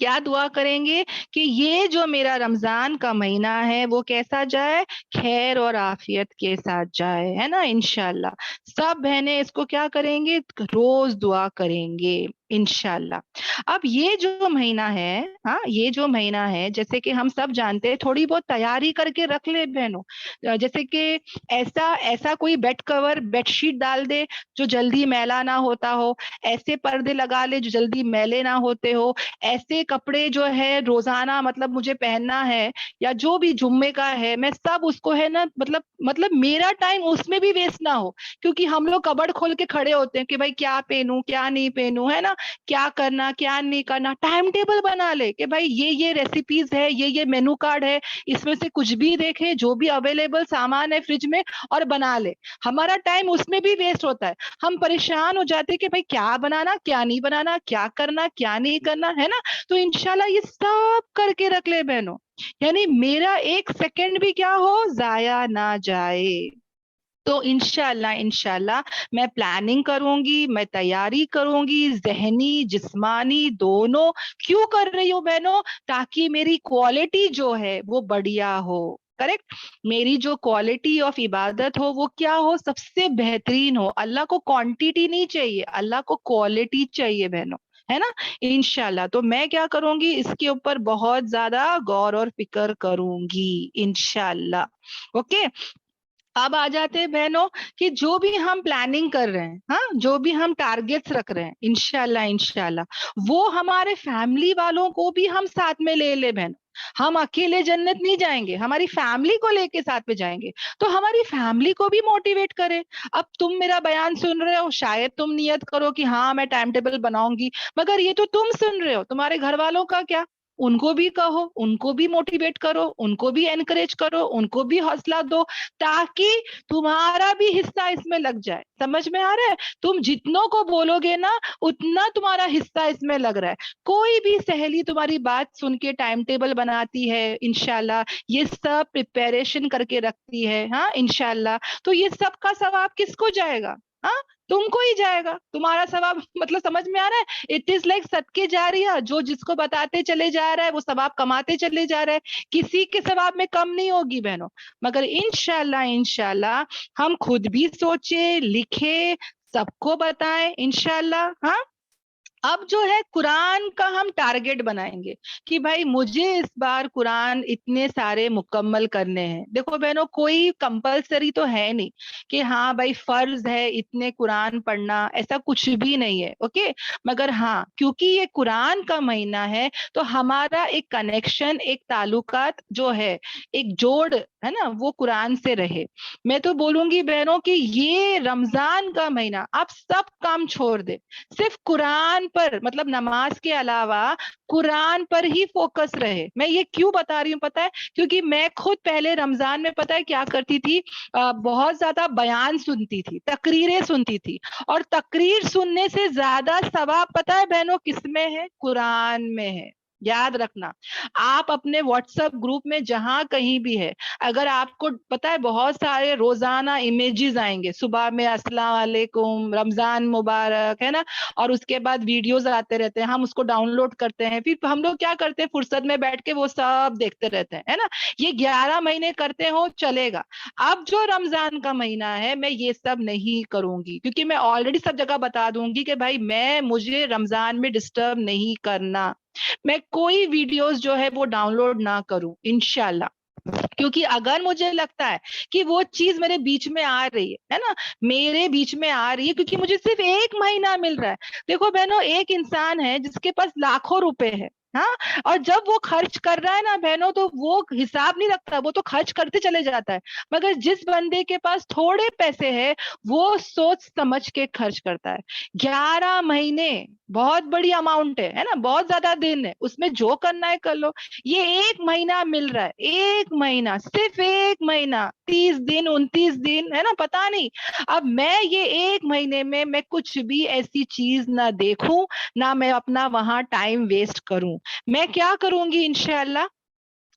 کیا دعا کریں گے کہ یہ جو میرا رمضان کا مہینہ ہے وہ کیسا جائے؟ خیر اور عافیت کے ساتھ جائے، ہے نا، انشاءاللہ۔ سب بہنیں اس کو کیا کریں گے؟ روز دعا کریں گے انشاءاللہ۔ اب یہ جو مہینہ ہے، ہاں یہ جو مہینہ ہے، جیسے کہ ہم سب جانتے ہیں، تھوڑی بہت تیاری کر کے رکھ لے بہنوں۔ جیسے کہ ایسا ایسا کوئی بیڈ کور، بیڈ شیٹ ڈال دے جو جلدی میلا نہ ہوتا ہو، ایسے پردے لگا لے جو جلدی میلے نہ ہوتے ہو، ایسے کپڑے جو ہے روزانہ مطلب مجھے پہننا ہے یا جو بھی جمعے کا ہے، میں سب اس کو ہے نا مطلب میرا ٹائم اس میں بھی ویسٹ نہ ہو، کیونکہ ہم لوگ کبڈ کھول کے کھڑے ہوتے ہیں کہ بھائی کیا پہنوں کیا نہیں پہنوں، ہے نا، کیا کرنا کیا نہیں کرنا۔ ٹائم ٹیبل بنا لے کہ بھائی یہ ریسیپیز ہے، یہ مینو کارڈ ہے، اس میں سے کچھ بھی دیکھے جو بھی اویلیبل سامان ہے فریج میں اور بنا لے۔ ہمارا ٹائم اس میں بھی ویسٹ ہوتا ہے، ہم پریشان ہو جاتے کہ بھائی کیا بنانا کیا نہیں بنانا، کیا کرنا کیا نہیں کرنا، ہے نا۔ تو انشاءاللہ یہ سب کر کے رکھ لے بہنوں، یعنی میرا ایک سیکنڈ بھی کیا ہو ضائع نہ جائے۔ تو انشاءاللہ میں پلاننگ کروں گی، میں تیاری کروں گی، ذہنی جسمانی دونوں۔ کیوں کر رہی ہوں بہنوں؟ تاکہ میری کوالٹی جو ہے وہ بڑھیا ہو، کریکٹ، میری جو کوالٹی آف عبادت ہو وہ کیا ہو؟ سب سے بہترین ہو۔ اللہ کو کوانٹیٹی نہیں چاہیے، اللہ کو کوالٹی چاہیے بہنوں، ہے نا، انشاءاللہ۔ تو میں کیا کروں گی؟ اس کے اوپر بہت زیادہ غور اور فکر کروں گی انشاءاللہ، اوکے۔ اب آ جاتے ہیں بہنوں کہ جو بھی ہم پلاننگ کر رہے ہیں، ہاں جو بھی ہم ٹارگیٹس رکھ رہے ہیں انشاءاللہ وہ ہمارے فیملی والوں کو بھی ہم ساتھ میں لے لے بہن۔ ہم اکیلے جنت نہیں جائیں گے، ہماری فیملی کو لے کے ساتھ میں جائیں گے، تو ہماری فیملی کو بھی موٹیویٹ کرے۔ اب تم میرا بیان سن رہے ہو، شاید تم نیت کرو کہ ہاں میں ٹائم ٹیبل بناؤں گی، مگر یہ تو تم سن رہے ہو، تمہارے گھر والوں کا کیا؟ ان کو بھی کہو، ان کو بھی موٹیویٹ کرو، ان کو بھی انکریج کرو، ان کو بھی حوصلہ دو، تاکہ تمہارا بھی حصہ اس میں لگ جائے۔ سمجھ میں آ رہا ہے؟ تم جتنوں کو بولو گے نا اتنا تمہارا حصہ اس میں لگ رہا ہے۔ کوئی بھی سہیلی تمہاری بات سن کے ٹائم ٹیبل بناتی ہے انشاءاللہ، یہ سب پریپریشن کر کے رکھتی ہے، ہاں انشاءاللہ، تو یہ سب کا ثواب کس کو جائے گا؟ ہاں تم کو ہی جائے گا، تمہارا ثواب مطلب سمجھ میں آ رہا ہے؟ اٹ از لائک صدقے جاریہ، جو جس کو بتاتے چلے جا رہا ہے وہ ثواب کماتے چلے جا رہا ہے، کسی کے ثواب میں کم نہیں ہوگی بہنوں۔ مگر انشاءاللہ ہم خود بھی سوچے لکھے، سب کو بتائیں انشاءاللہ، ہاں۔ اب جو ہے قرآن کا ہم ٹارگٹ بنائیں گے کہ بھائی مجھے اس بار قرآن اتنے سارے مکمل کرنے ہیں۔ دیکھو بہنوں کوئی کمپلسری تو ہے نہیں کہ ہاں بھائی فرض ہے اتنے قرآن پڑھنا، ایسا کچھ بھی نہیں ہے، اوکے۔ مگر ہاں کیونکہ یہ قرآن کا مہینہ ہے تو ہمارا ایک کنیکشن، ایک تعلقات جو ہے، ایک جوڑ ہے نا، وہ قرآن سے رہے۔ میں تو بولوں گی بہنوں کہ یہ رمضان کا مہینہ آپ سب کام چھوڑ دے، صرف قرآن پر، مطلب نماز کے علاوہ قرآن پر ہی فوکس رہے۔ میں یہ کیوں بتا رہی ہوں پتا ہے؟ کیونکہ میں خود پہلے رمضان میں پتا ہے کیا کرتی تھی؟ بہت زیادہ بیان سنتی تھی، تقریریں سنتی تھی، اور تقریر سننے سے زیادہ ثواب پتا ہے بہنوں کس میں ہے؟ قرآن میں ہے۔ یاد رکھنا، آپ اپنے واٹس ایپ گروپ میں جہاں کہیں بھی ہے، اگر آپ کو پتا ہے بہت سارے روزانہ امیجز آئیں گے، صبح میں السلام علیکم، رمضان مبارک، ہے نا، اور اس کے بعد ویڈیوز آتے رہتے ہیں، ہم اس کو ڈاؤن لوڈ کرتے ہیں، پھر ہم لوگ کیا کرتے ہیں فرصت میں بیٹھ کے وہ سب دیکھتے رہتے ہیں، ہے نا۔ یہ 11 مہینے کرتے ہو چلے گا، اب جو رمضان کا مہینہ ہے میں یہ سب نہیں کروں گی، کیونکہ میں آلریڈی سب جگہ بتا دوں گی کہ بھائی مجھے رمضان میں ڈسٹرب نہیں کرنا، میں کوئی ویڈیوز جو ہے وہ ڈاؤن لوڈ نہ کروں انشاءاللہ۔ کیونکہ اگر مجھے لگتا ہے کہ وہ چیز میرے بیچ میں آ رہی ہے نا، میرے بیچ میں آ رہی ہے کیونکہ مجھے صرف ایک مہینہ مل رہا ہے۔ دیکھو بہنوں ایک انسان ہے جس کے پاس لاکھوں روپے ہے، ہاں، اور جب وہ خرچ کر رہا ہے نا بہنوں تو وہ حساب نہیں رکھتا، وہ تو خرچ کرتے چلے جاتا ہے۔ مگر جس بندے کے پاس تھوڑے پیسے ہے وہ سوچ سمجھ کے خرچ کرتا ہے۔ 11 مہینے بہت بڑی اماؤنٹ ہے نا، بہت زیادہ دن ہے، اس میں جو کرنا ہے کر لو۔ یہ ایک مہینہ مل رہا ہے، ایک مہینہ، صرف ایک مہینہ، 30 دن 29 دن ہے نا، پتا نہیں۔ اب میں یہ ایک مہینے میں کچھ بھی ایسی چیز نہ دیکھوں، نہ میں اپنا وہاں ٹائم ویسٹ کروں۔ میں کیا کروں گی انشاءاللہ؟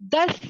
10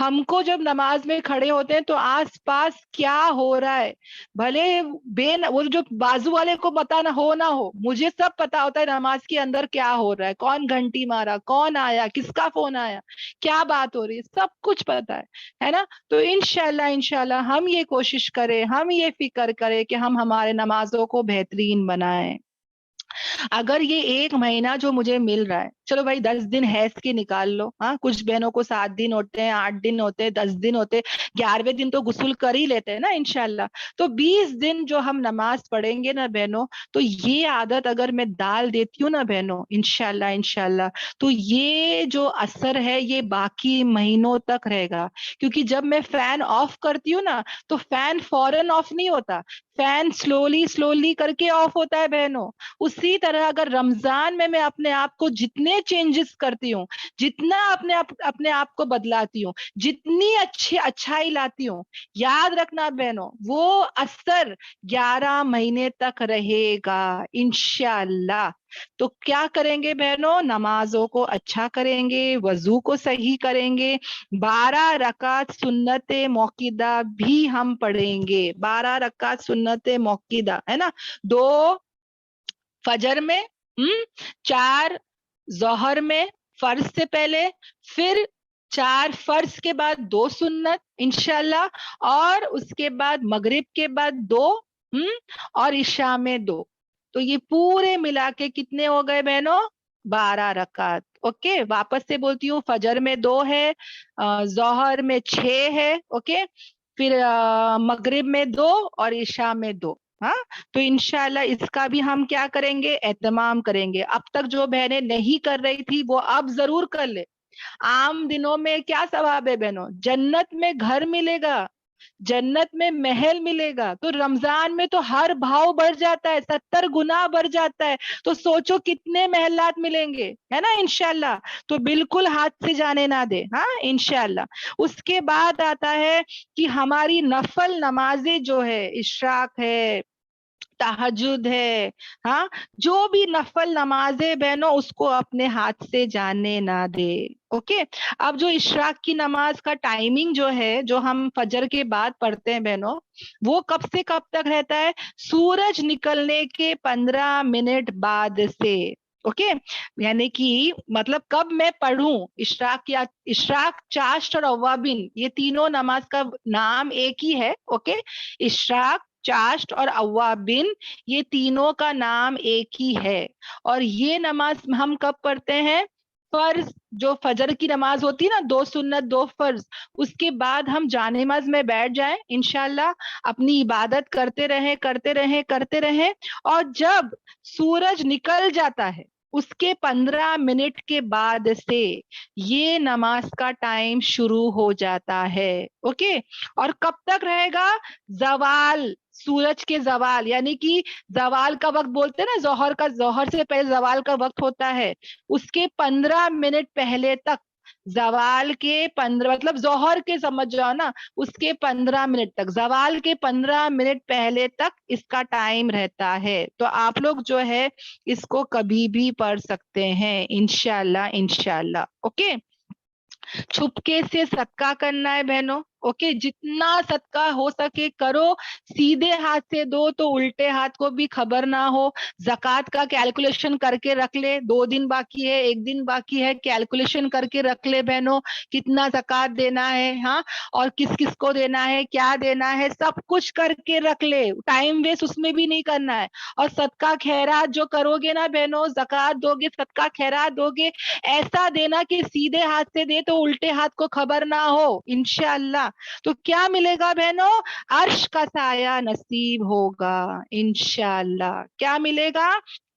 ہم کو جب نماز میں کھڑے ہوتے ہیں تو آس پاس کیا ہو رہا ہے، بھلے وہ جو بازو والے کو پتا نہ ہو مجھے سب پتا ہوتا ہے نماز کے اندر کیا ہو رہا ہے، کون گھنٹی مارا، کون آیا، کس کا فون آیا، کیا بات ہو رہی ہے، سب کچھ پتا ہے نا. تو انشاءاللہ ہم یہ کوشش کریں، ہم یہ فکر کریں کہ ہم ہمارے نمازوں کو بہترین بنائیں. اگر یہ 1 مہینہ جو مجھے مل رہا ہے، چلو بھائی 10 دن حیض کی نکال لو، ہاں کچھ بہنوں کو 7 دن ہوتے ہیں، 8 دن ہوتے ہیں، 10 دن ہوتے، 11ویں دن تو غسل کر ہی لیتے ہیں نا انشاءاللہ. تو 20 دن جو ہم نماز پڑھیں گے نا بہنوں، تو یہ عادت اگر میں ڈال دیتی ہوں نا بہنوں انشاءاللہ تو یہ جو اثر ہے یہ باقی مہینوں تک رہے گا. کیونکہ جب میں فین آف کرتی ہوں نا تو فین فوراً آف نہیں ہوتا، فین سلولی کر کے آف ہوتا ہے بہنوں. اسی طرح اگر رمضان میں اپنے آپ کو جتنے چینجز کرتی ہوں، جتنا اپنے آپ کو بدلاتی ہوں، جتنی اچھائی لاتی ہوں، یاد رکھنا بہنوں وہ اثر 11 مہینے تک رہے گا انشاءاللہ. تو کیا کریں گے بہنوں؟ نمازوں کو اچھا کریں گے، وضو کو صحیح کریں گے، 12 رکعت سنت موقدہ بھی ہم پڑھیں گے. 12 رکعت سنت موقدہ ہے نا، 2 فجر میں، 4 ظہر میں فرض سے پہلے، پھر 4 فرض کے بعد 2 سنت انشاءاللہ، اور اس کے بعد مغرب کے بعد 2 اور عشاء میں 2. تو یہ پورے ملا کے کتنے ہو گئے بہنوں؟ 12 رکعت. اوکے واپس سے بولتی ہوں، فجر میں 2 ہے، ظہر میں 6 ہے، اوکے پھر مغرب میں 2 اور عشاء میں 2. ہاں تو انشاءاللہ اس کا بھی ہم کیا کریں گے؟ اہتمام کریں گے. اب تک جو بہنیں نہیں کر رہی تھی وہ اب ضرور کر لے. عام دنوں میں کیا ثواب ہے بہنوں؟ جنت میں گھر ملے گا، جنت میں محل ملے گا. تو رمضان میں تو ہر بھاؤ بڑھ جاتا ہے، 70 گنا بڑھ جاتا ہے. تو سوچو کتنے محلات ملیں گے، ہے نا انشاءاللہ. تو بالکل ہاتھ سے جانے نہ دے، ہاں انشاءاللہ. اس کے بعد آتا ہے کہ ہماری نفل نمازیں جو ہے، اشراق ہے، تہجد ہے، ہاں جو بھی نفل نمازیں بہنوں اس کو اپنے ہاتھ سے جانے نہ دے. اوکے اب جو اشراق کی نماز کا ٹائمنگ جو ہے، جو ہم فجر کے بعد پڑھتے ہیں بہنوں، وہ کب سے کب تک رہتا ہے؟ سورج نکلنے کے 15 منٹ بعد سے. اوکے یعنی کہ مطلب کب میں پڑھوں اشراق، یا اشراق، چاشت اور اوابین، یہ تینوں نماز کا نام ایک ہی ہے. اوکے اشراق، چاشت اور اوابین یہ تینوں کا نام ایک ہی ہے. اور یہ نماز ہم کب پڑھتے ہیں؟ فرض جو فجر کی نماز ہوتی ہے نا، 2 سنت 2 فرض، اس کے بعد ہم جانماز میں بیٹھ جائیں انشاءاللہ، اپنی عبادت کرتے رہیں. اور جب سورج نکل جاتا ہے اس کے 15 منٹ کے بعد سے یہ نماز کا ٹائم شروع ہو جاتا ہے. اوکے اور کب تک رہے گا؟ زوال، سورج کے زوال، یعنی کہ زوال کا وقت بولتے ہیں نا، ظہر سے پہلے زوال کا وقت ہوتا ہے، اس کے 15 منٹ پہلے تک، زوال کے 15 مطلب ظہر کے سمجھ جاؤ نا، اس کے 15 منٹ تک، زوال کے 15 منٹ پہلے تک اس کا ٹائم رہتا ہے. تو آپ لوگ جو ہے اس کو کبھی بھی پڑھ سکتے ہیں انشاءاللہ. اوکے چھپکے سے صدقہ کرنا ہے بہنوں. اوکے جتنا صدقہ ہو سکے کرو، سیدھے ہاتھ سے دو تو الٹے ہاتھ کو بھی خبر نہ ہو. زکوٰۃ کا کیلکولیشن کر کے رکھ لے، 2 دن باقی ہے، 1 دن باقی ہے، کیلکولیشن کر کے رکھ لے بہنوں کتنا زکوٰۃ دینا ہے، ہاں اور کس کس کو دینا ہے، کیا دینا ہے، سب کچھ کر کے رکھ لے. ٹائم ویسٹ اس میں بھی نہیں کرنا ہے. اور صدقہ خیرات جو کرو گے نا بہنوں، زکوٰۃ دو گے، صدقہ خیرات دو گے، ایسا دینا کہ سیدھے ہاتھ سے دے تو الٹے ہاتھ کو خبر نہ ہو انشاءاللہ. تو کیا ملے گا بہنوں؟ عرش کا سایہ نصیب ہوگا انشاءاللہ. کیا ملے گا؟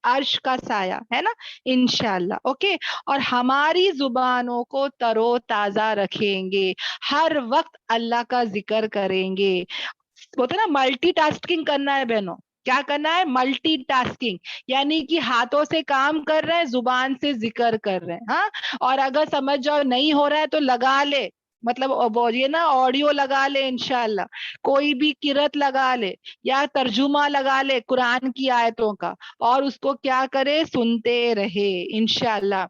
عرش کا سایہ، ہے نا انشاءاللہ. اوکے اور ہماری زبانوں کو ترو تازہ رکھیں گے، ہر وقت اللہ کا ذکر کریں گے. بولتے نا ملٹی ٹاسکنگ کرنا ہے بہنوں. کیا کرنا ہے؟ ملٹی ٹاسکنگ، یعنی کہ ہاتھوں سے کام کر رہے ہیں، زبان سے ذکر کر رہے ہیں. ہاں اور اگر سمجھ جاؤ نہیں ہو رہا ہے تو لگا لے، مطلب یہ نا آڈیو لگا لے انشاءاللہ، کوئی بھی قرات لگا لے یا ترجمہ لگا لے قرآن کی آیتوں کا، اور اس کو کیا کرے؟ سنتے رہے انشاءاللہ.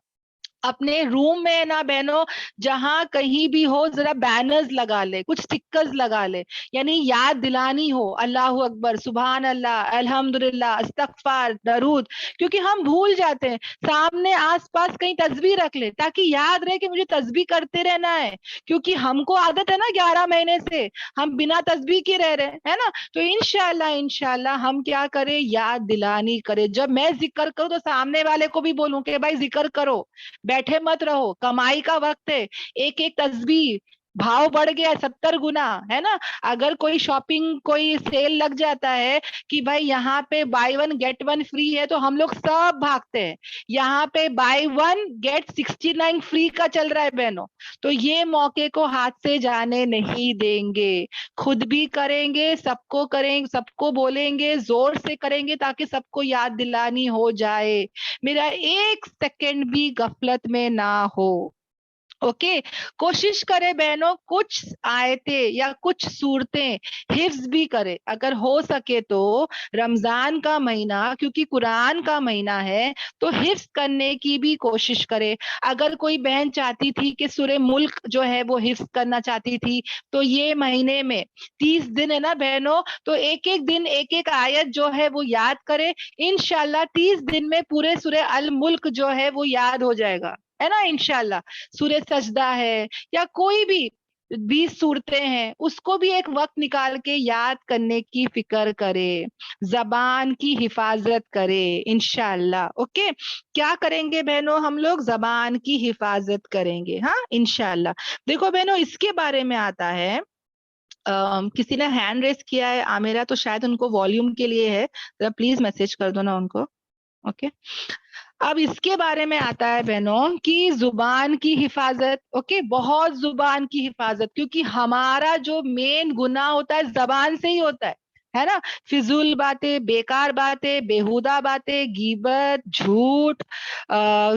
اپنے روم میں نا بہنوں جہاں کہیں بھی ہو ذرا بینرز لگا لے, کچھ سٹکرز لگا لے, یعنی یاد دلانی ہو اللہ اکبر, سبحان اللہ, الحمدللہ, استغفار, درود, کیونکہ ہم بھول جاتے ہیں. سامنے آس پاس کہیں تسبیح رکھ لے تاکہ یاد رہے کہ مجھے تسبیح کرتے رہنا ہے, کیونکہ ہم کو عادت ہے نا 11 مہینے سے ہم بنا تسبیح کے رہ رہے ہیں نا. تو انشاءاللہ ہم کیا کریں, یاد دلانی کرے. جب میں ذکر کروں تو سامنے والے کو بھی بولوں کہ بھائی ذکر کرو, بیٹھے مت رہو, کمائی کا وقت ہے. ایک ایک تسبیح بھاؤ بڑھ گیا 70 گنا ہے نا. اگر کوئی شاپنگ کوئی سیل لگ جاتا ہے کہ بھائی یہاں پہ buy one get one free ہے تو ہم لوگ سب بھاگتے ہیں. یہاں پہ بائی ون گیٹ 69 فری کا چل رہا ہے بہنوں. تو یہ موقع کو ہاتھ سے جانے نہیں دیں گے, خود بھی کریں گے, سب کو کریں, سب کو بولیں گے, زور سے کریں گے تاکہ سب کو یاد دلانی ہو جائے. میرا ایک سیکنڈ بھی غفلت میں نہ ہو. اوکے, کوشش کرے بہنوں کچھ آیتیں یا کچھ صورتیں حفظ بھی کرے اگر ہو سکے تو. رمضان کا مہینہ کیونکہ قرآن کا مہینہ ہے تو حفظ کرنے کی بھی کوشش کرے. اگر کوئی بہن چاہتی تھی کہ سورہ ملک جو ہے وہ حفظ کرنا چاہتی تھی تو یہ مہینے میں 30 دن ہے نا بہنوں, تو ایک ایک دن ایک ایک آیت جو ہے وہ یاد کرے. انشاءاللہ 30 دن میں پورے سورہ الملک جو ہے وہ یاد ہو جائے گا, ہے نا انشاءاللہ. سورہ سجدہ ہے یا کوئی بھی 20 صورتیں ہیں, اس کو بھی ایک وقت نکال کے یاد کرنے کی فکر کرے. زبان کی حفاظت کرے انشاءاللہ. اوکے, کیا کریں گے بہنوں, ہم لوگ زبان کی حفاظت کریں گے ہاں انشاءاللہ. دیکھو بہنوں اس کے بارے میں آتا ہے, کسی نے ہینڈ ریس کیا ہے عامرہ, تو شاید ان کو والیوم کے لیے ہے, ذرا پلیز میسج کر دو نا ان کو. اوکے, اب اس کے بارے میں آتا ہے بہنوں کی زبان کی حفاظت. اوکے, بہت زبان کی حفاظت, کیونکہ ہمارا جو مین گناہ ہوتا ہے زبان سے ہی ہوتا ہے نا. فضول باتیں, بیکار باتیں, بیہودہ باتیں, غیبت, جھوٹ,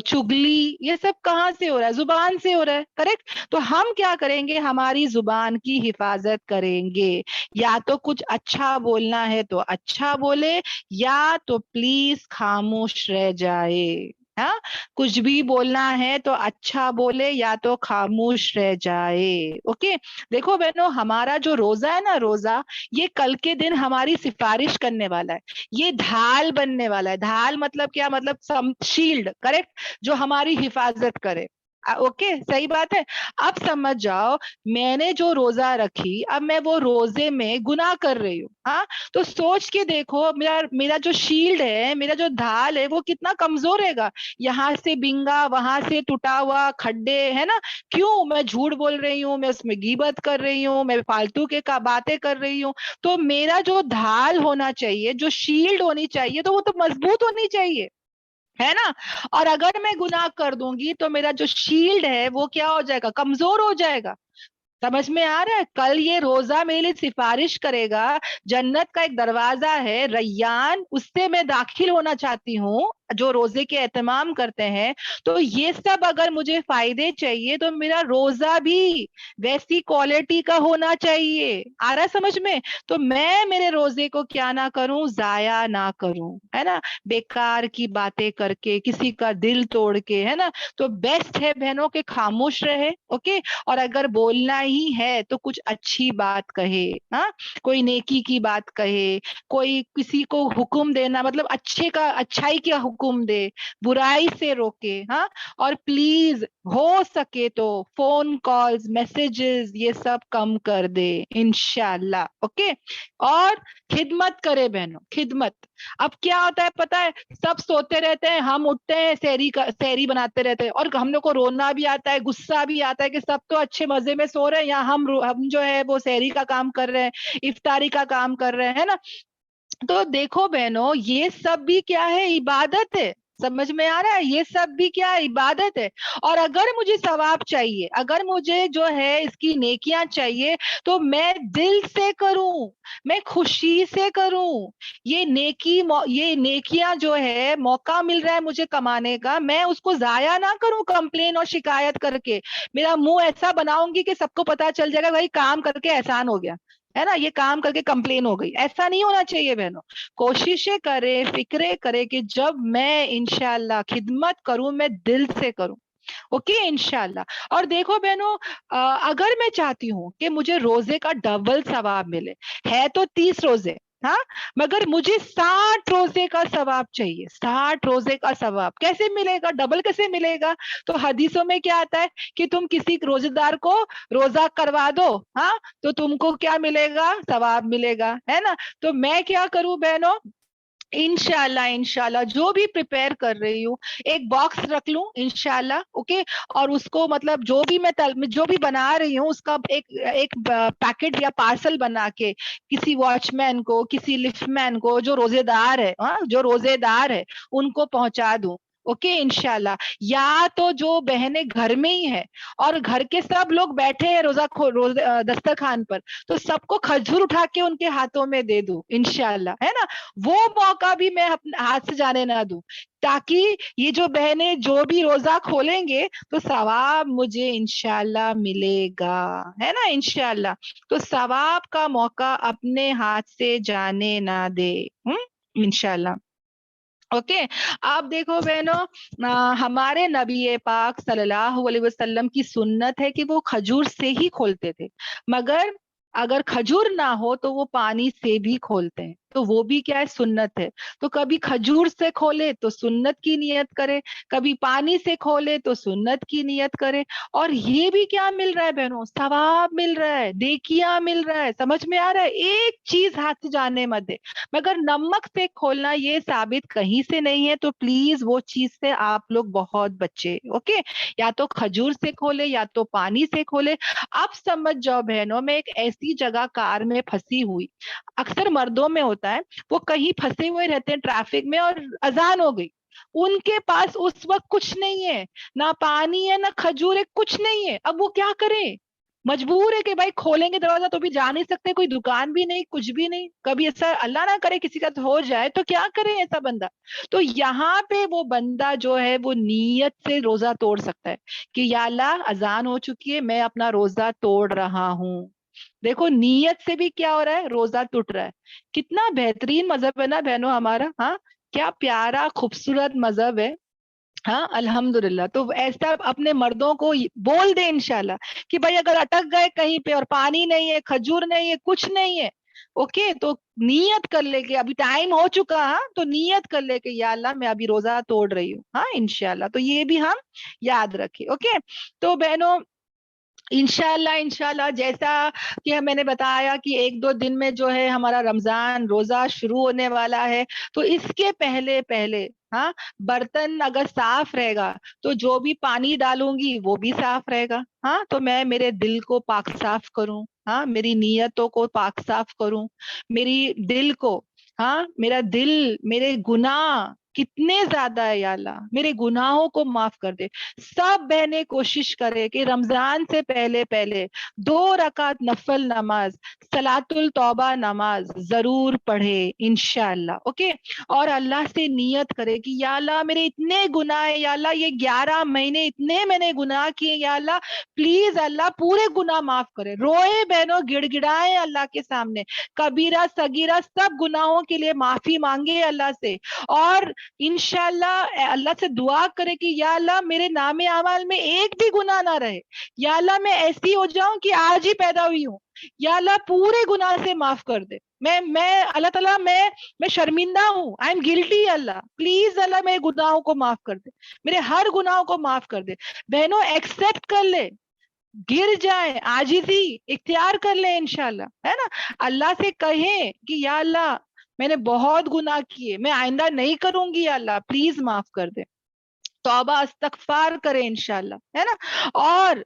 چگلی, یہ سب کہاں سے ہو رہا ہے, زبان سے ہو رہا ہے. کریکٹ, تو ہم کیا کریں گے, ہماری زبان کی حفاظت کریں گے. یا تو کچھ اچھا بولنا ہے تو اچھا بولے, یا تو پلیز خاموش رہ جائے. ہاں, کچھ بھی بولنا ہے تو اچھا بولے یا تو خاموش رہ جائے. اوکے, دیکھو بہنوں ہمارا جو روزہ ہے نا, روزہ یہ کل کے دن ہماری سفارش کرنے والا ہے, یہ ڈھال بننے والا ہے. ڈھال مطلب کیا, مطلب شیلڈ, کریکٹ, جو ہماری حفاظت کرے. اوکے, صحیح بات ہے. اب سمجھ جاؤ میں نے جو روزہ رکھی, اب میں وہ روزے میں گناہ کر رہی ہوں. ہاں, تو سوچ کے دیکھو میرا جو شیلڈ ہے, میرا جو ڈھال ہے وہ کتنا کمزور ہے گا. یہاں سے بنگا, وہاں سے ٹوٹا ہوا, کھڈے, ہے نا. کیوں, میں جھوٹ بول رہی ہوں, میں اس میں غیبت کر رہی ہوں, میں فالتو کے باتیں کر رہی ہوں. تو میرا جو ڈھال ہونا چاہیے, جو شیلڈ ہونی چاہیے, تو وہ تو مضبوط ہونی چاہیے, ہے نا. اور اگر میں گناہ کر دوں گی تو میرا جو شیلڈ ہے وہ کیا ہو جائے گا, کمزور ہو جائے گا. سمجھ میں آ رہا ہے, کل یہ روزہ میرے لیے سفارش کرے گا. جنت کا ایک دروازہ ہے ریان, اس سے میں داخل ہونا چاہتی ہوں, جو روزے کے اہتمام کرتے ہیں. تو یہ سب اگر مجھے فائدے چاہیے تو میرا روزہ بھی ویسی کوالٹی کا ہونا چاہیے. آ رہا سمجھ میں, تو میں میرے روزے کو کیا نہ کروں, ضائع نہ کروں, ہے نا, بیکار کی باتیں کر کے, کسی کا دل توڑ کے, ہے نا. تو بیسٹ ہے بہنوں کہ خاموش رہے. اوکے, اور اگر بولنا ہی ہے تو کچھ اچھی بات کہے, ہاں, کوئی نیکی کی بات کہے, کوئی کسی کو حکم دینا, مطلب اچھائی کا حکم دے, برائی سے روکے. ہاں, اور پلیز ہو سکے تو فون کالز, میسجز, یہ سب کم کر دے انشاءاللہ. اوکے, اور خدمت کرے بہنوں, خدمت. اب کیا ہوتا ہے پتا ہے, سب سوتے رہتے ہیں, ہم اٹھتے ہیں, سحری بناتے رہتے ہیں, اور ہم لوگ کو رونا بھی آتا ہے, غصہ بھی آتا ہے کہ سب تو اچھے مزے میں سو رہے ہیں, یا ہم جو ہے وہ سحری کا کام کر رہے ہیں, افطاری کا کام کر رہے ہیں نا. تو دیکھو بہنوں یہ سب بھی کیا ہے, عبادت ہے. سمجھ میں آ رہا ہے, یہ سب بھی کیا ہے, عبادت ہے. اور اگر مجھے ثواب چاہیے, اگر مجھے جو ہے اس کی نیکیاں چاہیے, تو میں دل سے کروں, میں خوشی سے کروں. یہ نیکیاں جو ہے, موقع مل رہا ہے مجھے کمانے کا, میں اس کو ضائع نہ کروں کمپلین اور شکایت کر کے. میرا منہ ایسا بناؤں گی کہ سب کو پتا چل جائے گا بھائی کام کر کے احسان ہو گیا, ہے نا, یہ کام کر کے کمپلین ہو گئی. ایسا نہیں ہونا چاہیے بہنوں. کوششیں کرے, فکرے کرے کہ جب میں انشاءاللہ خدمت کروں, میں دل سے کروں. اوکے انشاءاللہ. اور دیکھو بہنوں، اگر میں چاہتی ہوں کہ مجھے روزے کا ڈبل ثواب ملے، ہے تو 30 روزے، ہاں، مگر مجھے 60 روزے کا ثواب چاہیے. 60 روزے کا ثواب کیسے ملے گا؟ ڈبل کیسے ملے گا؟ تو حدیثوں میں کیا آتا ہے کہ تم کسی روزے دار کو روزہ کروا دو، ہاں، تو تم کو کیا ملے گا؟ ثواب ملے گا، ہے نا. تو میں کیا کروں بہنوں، انشاءاللہ انشاءاللہ جو بھی پریپئر کر رہی ہوں، ایک باکس رکھ لوں انشاءاللہ. اوکے. اور اس کو مطلب جو بھی میں جو بھی بنا رہی ہوں اس کا ایک ایک پیکٹ یا پارسل بنا کے کسی واچ مین کو، کسی لفٹ مین کو جو روزے دار ہے، ہاں، جو روزے دار ہے ان کو پہنچا دوں. اوکے انشاءاللہ. یا تو جو بہنیں گھر میں ہی ہے اور گھر کے سب لوگ بیٹھے ہیں دسترخوان پر، تو سب کو کھجور اٹھا کے ان کے ہاتھوں میں دے دوں انشاءاللہ، ہے نا. وہ موقع بھی میں اپنے ہاتھ سے جانے نہ دوں، تاکہ یہ جو بہنیں جو بھی روزہ کھولیں گے تو ثواب مجھے انشاءاللہ ملے گا، ہے نا انشاءاللہ. تو ثواب کا موقع اپنے ہاتھ سے جانے نہ دے. انشاءاللہ. اوکے. آپ دیکھو بہنوں، ہمارے نبی پاک صلی اللہ علیہ وسلم کی سنت ہے کہ وہ کھجور سے ہی کھولتے تھے، مگر اگر کھجور نہ ہو تو وہ پانی سے بھی کھولتے ہیں. تو وہ بھی کیا ہے؟ سنت ہے. تو کبھی کھجور سے کھولے تو سنت کی نیت کرے، کبھی پانی سے کھولے تو سنت کی نیت کرے. اور یہ بھی کیا مل رہا ہے بہنوں؟ ثواب مل رہا ہے، نیکیاں مل رہا ہے. سمجھ میں آ رہا ہے؟ ایک چیز ہاتھ سے جانے مت دے. مگر نمک سے کھولنا یہ ثابت کہیں سے نہیں ہے، تو پلیز وہ چیز سے آپ لوگ بہت بچے. اوکے. یا تو کھجور سے کھولے یا تو پانی سے کھولے. اب سمجھ جاؤ بہنوں، میں ایک ایسی جگہ کار میں پھنسی ہوئی، اکثر مردوں میں ہوتا ہے، وہ کہیں پھنسے ہوئے رہتے ہیں ٹریفک میں اور اذان ہو گئی، ان کے پاس اس وقت کچھ نہیں ہے، نہ پانی ہے نہ کھجور ہے، کچھ نہیں ہے. اب وہ کیا کریں؟ مجبور ہے کہ بھائی کھولیں گے دروازہ تو بھی جا نہیں سکتے، کوئی دکان بھی نہیں، کچھ بھی نہیں. کبھی ایسا اللہ نہ کرے کسی کا ہو جائے تو کیا کرے ایسا بندہ؟ تو یہاں پہ وہ بندہ جو ہے وہ نیت سے روزہ توڑ سکتا ہے کہ یا اللہ اذان ہو چکی ہے، میں اپنا روزہ توڑ رہا ہوں. دیکھو نیت سے بھی کیا ہو رہا ہے؟ روزہ ٹوٹ رہا ہے. کتنا بہترین مذہب ہے نا بہنوں ہمارا. ہاں، کیا پیارا خوبصورت مذہب ہے. ہاں الحمدللہ. تو ایسا اپنے مردوں کو بول دے انشاءاللہ کہ بھائی اگر اٹک گئے کہیں پہ اور پانی نہیں ہے، کھجور نہیں ہے، کچھ نہیں ہے، اوکے، تو نیت کر لے کہ ابھی ٹائم ہو چکا، ہاں، تو نیت کر لے کہ یا اللہ میں ابھی روزہ توڑ رہی ہوں. ہاں انشاءاللہ. تو یہ بھی ہم یاد رکھیں. اوکے. تو بہنوں انشاءاللہ انشاءاللہ جیسا کہ میں نے بتایا کہ ایک دو دن میں جو ہے ہمارا رمضان روزہ شروع ہونے والا ہے، تو اس کے پہلے پہلے، ہاں، برتن اگر صاف رہے گا تو جو بھی پانی ڈالوں گی وہ بھی صاف رہے گا. ہاں، تو میں میرے دل کو پاک صاف کروں، ہاں، میری نیتوں کو پاک صاف کروں، میری دل کو، ہاں، میرا دل، میرے گناہ کتنے زیادہ ہے یا اللہ، میرے گناہوں کو معاف کر دے. سب بہنیں کوشش کرے کہ رمضان سے پہلے پہلے 2 رکعت نفل نماز، صلاۃ التوبہ نماز ضرور پڑھے انشاءاللہ. اوکے. اور اللہ سے نیت کرے کہ یا اللہ میرے اتنے گناہ ہیں، یا اللہ یہ 11 مہینے اتنے میں نے گناہ کیے، یا اللہ پلیز اللہ پورے گناہ معاف کرے. روئے بہنوں، گڑ گڑائے اللہ کے سامنے، کبیرہ صغیرہ سب گناہوں کے لیے معافی مانگے اللہ سے. اور انشاءاللہ اللہ سے دعا کرے کہ یا اللہ میرے نام اعمال میں ایک بھی گناہ نہ رہے، یا اللہ میں ایسی ہو جاؤں کہ آج ہی پیدا ہوئی ہوں، یا اللہ پورے گناہ سے معاف کر دے. میں اللہ تعالیٰ میں شرمندہ ہوں، I am guilty. Allah please اللہ میرے گناہوں کو معاف کر دے، میرے ہر گناہوں کو معاف کر دے. بہنوں ایکسپٹ کر لے، گر جائے، عاجزی اختیار کر لے انشاءاللہ، ہے نا. اللہ سے کہیں کہ یا اللہ میں نے بہت گناہ کیے، میں آئندہ نہیں کروں گی، یا اللہ پلیز معاف کر دے. توبہ استغفار کرے انشاءاللہ، ہے نا. اور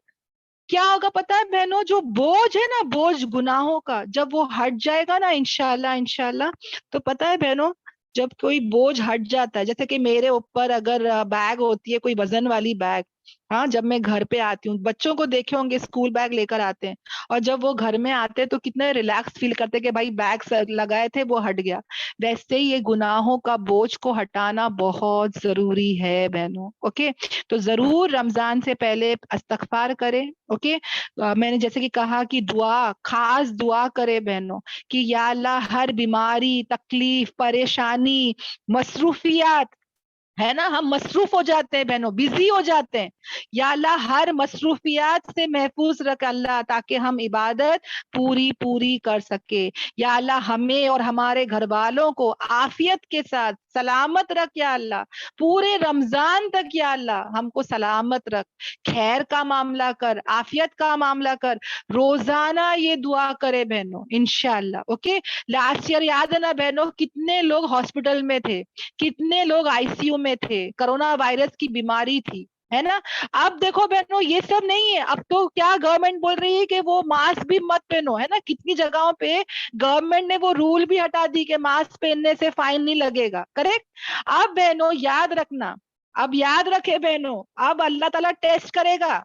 کیا ہوگا پتا ہے بہنوں، جو بوجھ ہے نا، بوجھ گناہوں کا جب وہ ہٹ جائے گا نا انشاءاللہ انشاءاللہ، تو پتا ہے بہنوں جب کوئی بوجھ ہٹ جاتا ہے، جیسے کہ میرے اوپر اگر بیگ ہوتی ہے، کوئی وزن والی بیگ، ہاں، جب میں گھر پہ آتی ہوں، بچوں کو دیکھے ہوں گے اسکول بیگ لے کر آتے ہیں، اور جب وہ گھر میں آتے ہیں تو کتنے ریلیکس فیل کرتے کہ بھائی بیگ لگائے تھے وہ ہٹ گیا. ویسے ہی یہ گناہوں کا بوجھ کو ہٹانا بہت ضروری ہے بہنوں. اوکے. تو ضرور رمضان سے پہلے استغفار کرے. اوکے. میں نے جیسے کہ کہا کہ دعا، خاص دعا کرے بہنوں کہ یا اللہ ہر بیماری، تکلیف، پریشانی، مصروفیات ہے نا, ہم مصروف ہو جاتے ہیں بہنوں, بزی ہو جاتے ہیں. یا اللہ ہر مصروفیات سے محفوظ رکھ اللہ, تاکہ ہم عبادت پوری پوری کر سکے. یا اللہ ہمیں اور ہمارے گھر والوں کو عافیت کے ساتھ سلامت رکھ یا اللہ, پورے رمضان تک یا اللہ ہم کو سلامت رکھ, خیر کا معاملہ کر, عافیت کا معاملہ کر. روزانہ یہ دعا کرے بہنوں انشاءاللہ. اوکے, لاسٹ ایئر یاد ہے نا بہنوں, کتنے لوگ ہاسپٹل میں تھے, کتنے لوگ آئی سی یو میں تھے, کرونا وائرس کی بیماری تھی, ہے نا. اب دیکھو بہنوں یہ سب نہیں ہے, اب تو کیا گورنمنٹ بول رہی ہے کہ وہ ماسک بھی مت پہنو, ہے نا. کتنی جگہوں پہ گورنمنٹ نے وہ رول بھی ہٹا دی کہ ماسک پہننے سے فائن نہیں لگے گا, کریکٹ. اب بہنوں یاد رکھنا, اب یاد رکھے بہنوں, اب اللہ تعالیٰ ٹیسٹ کرے گا.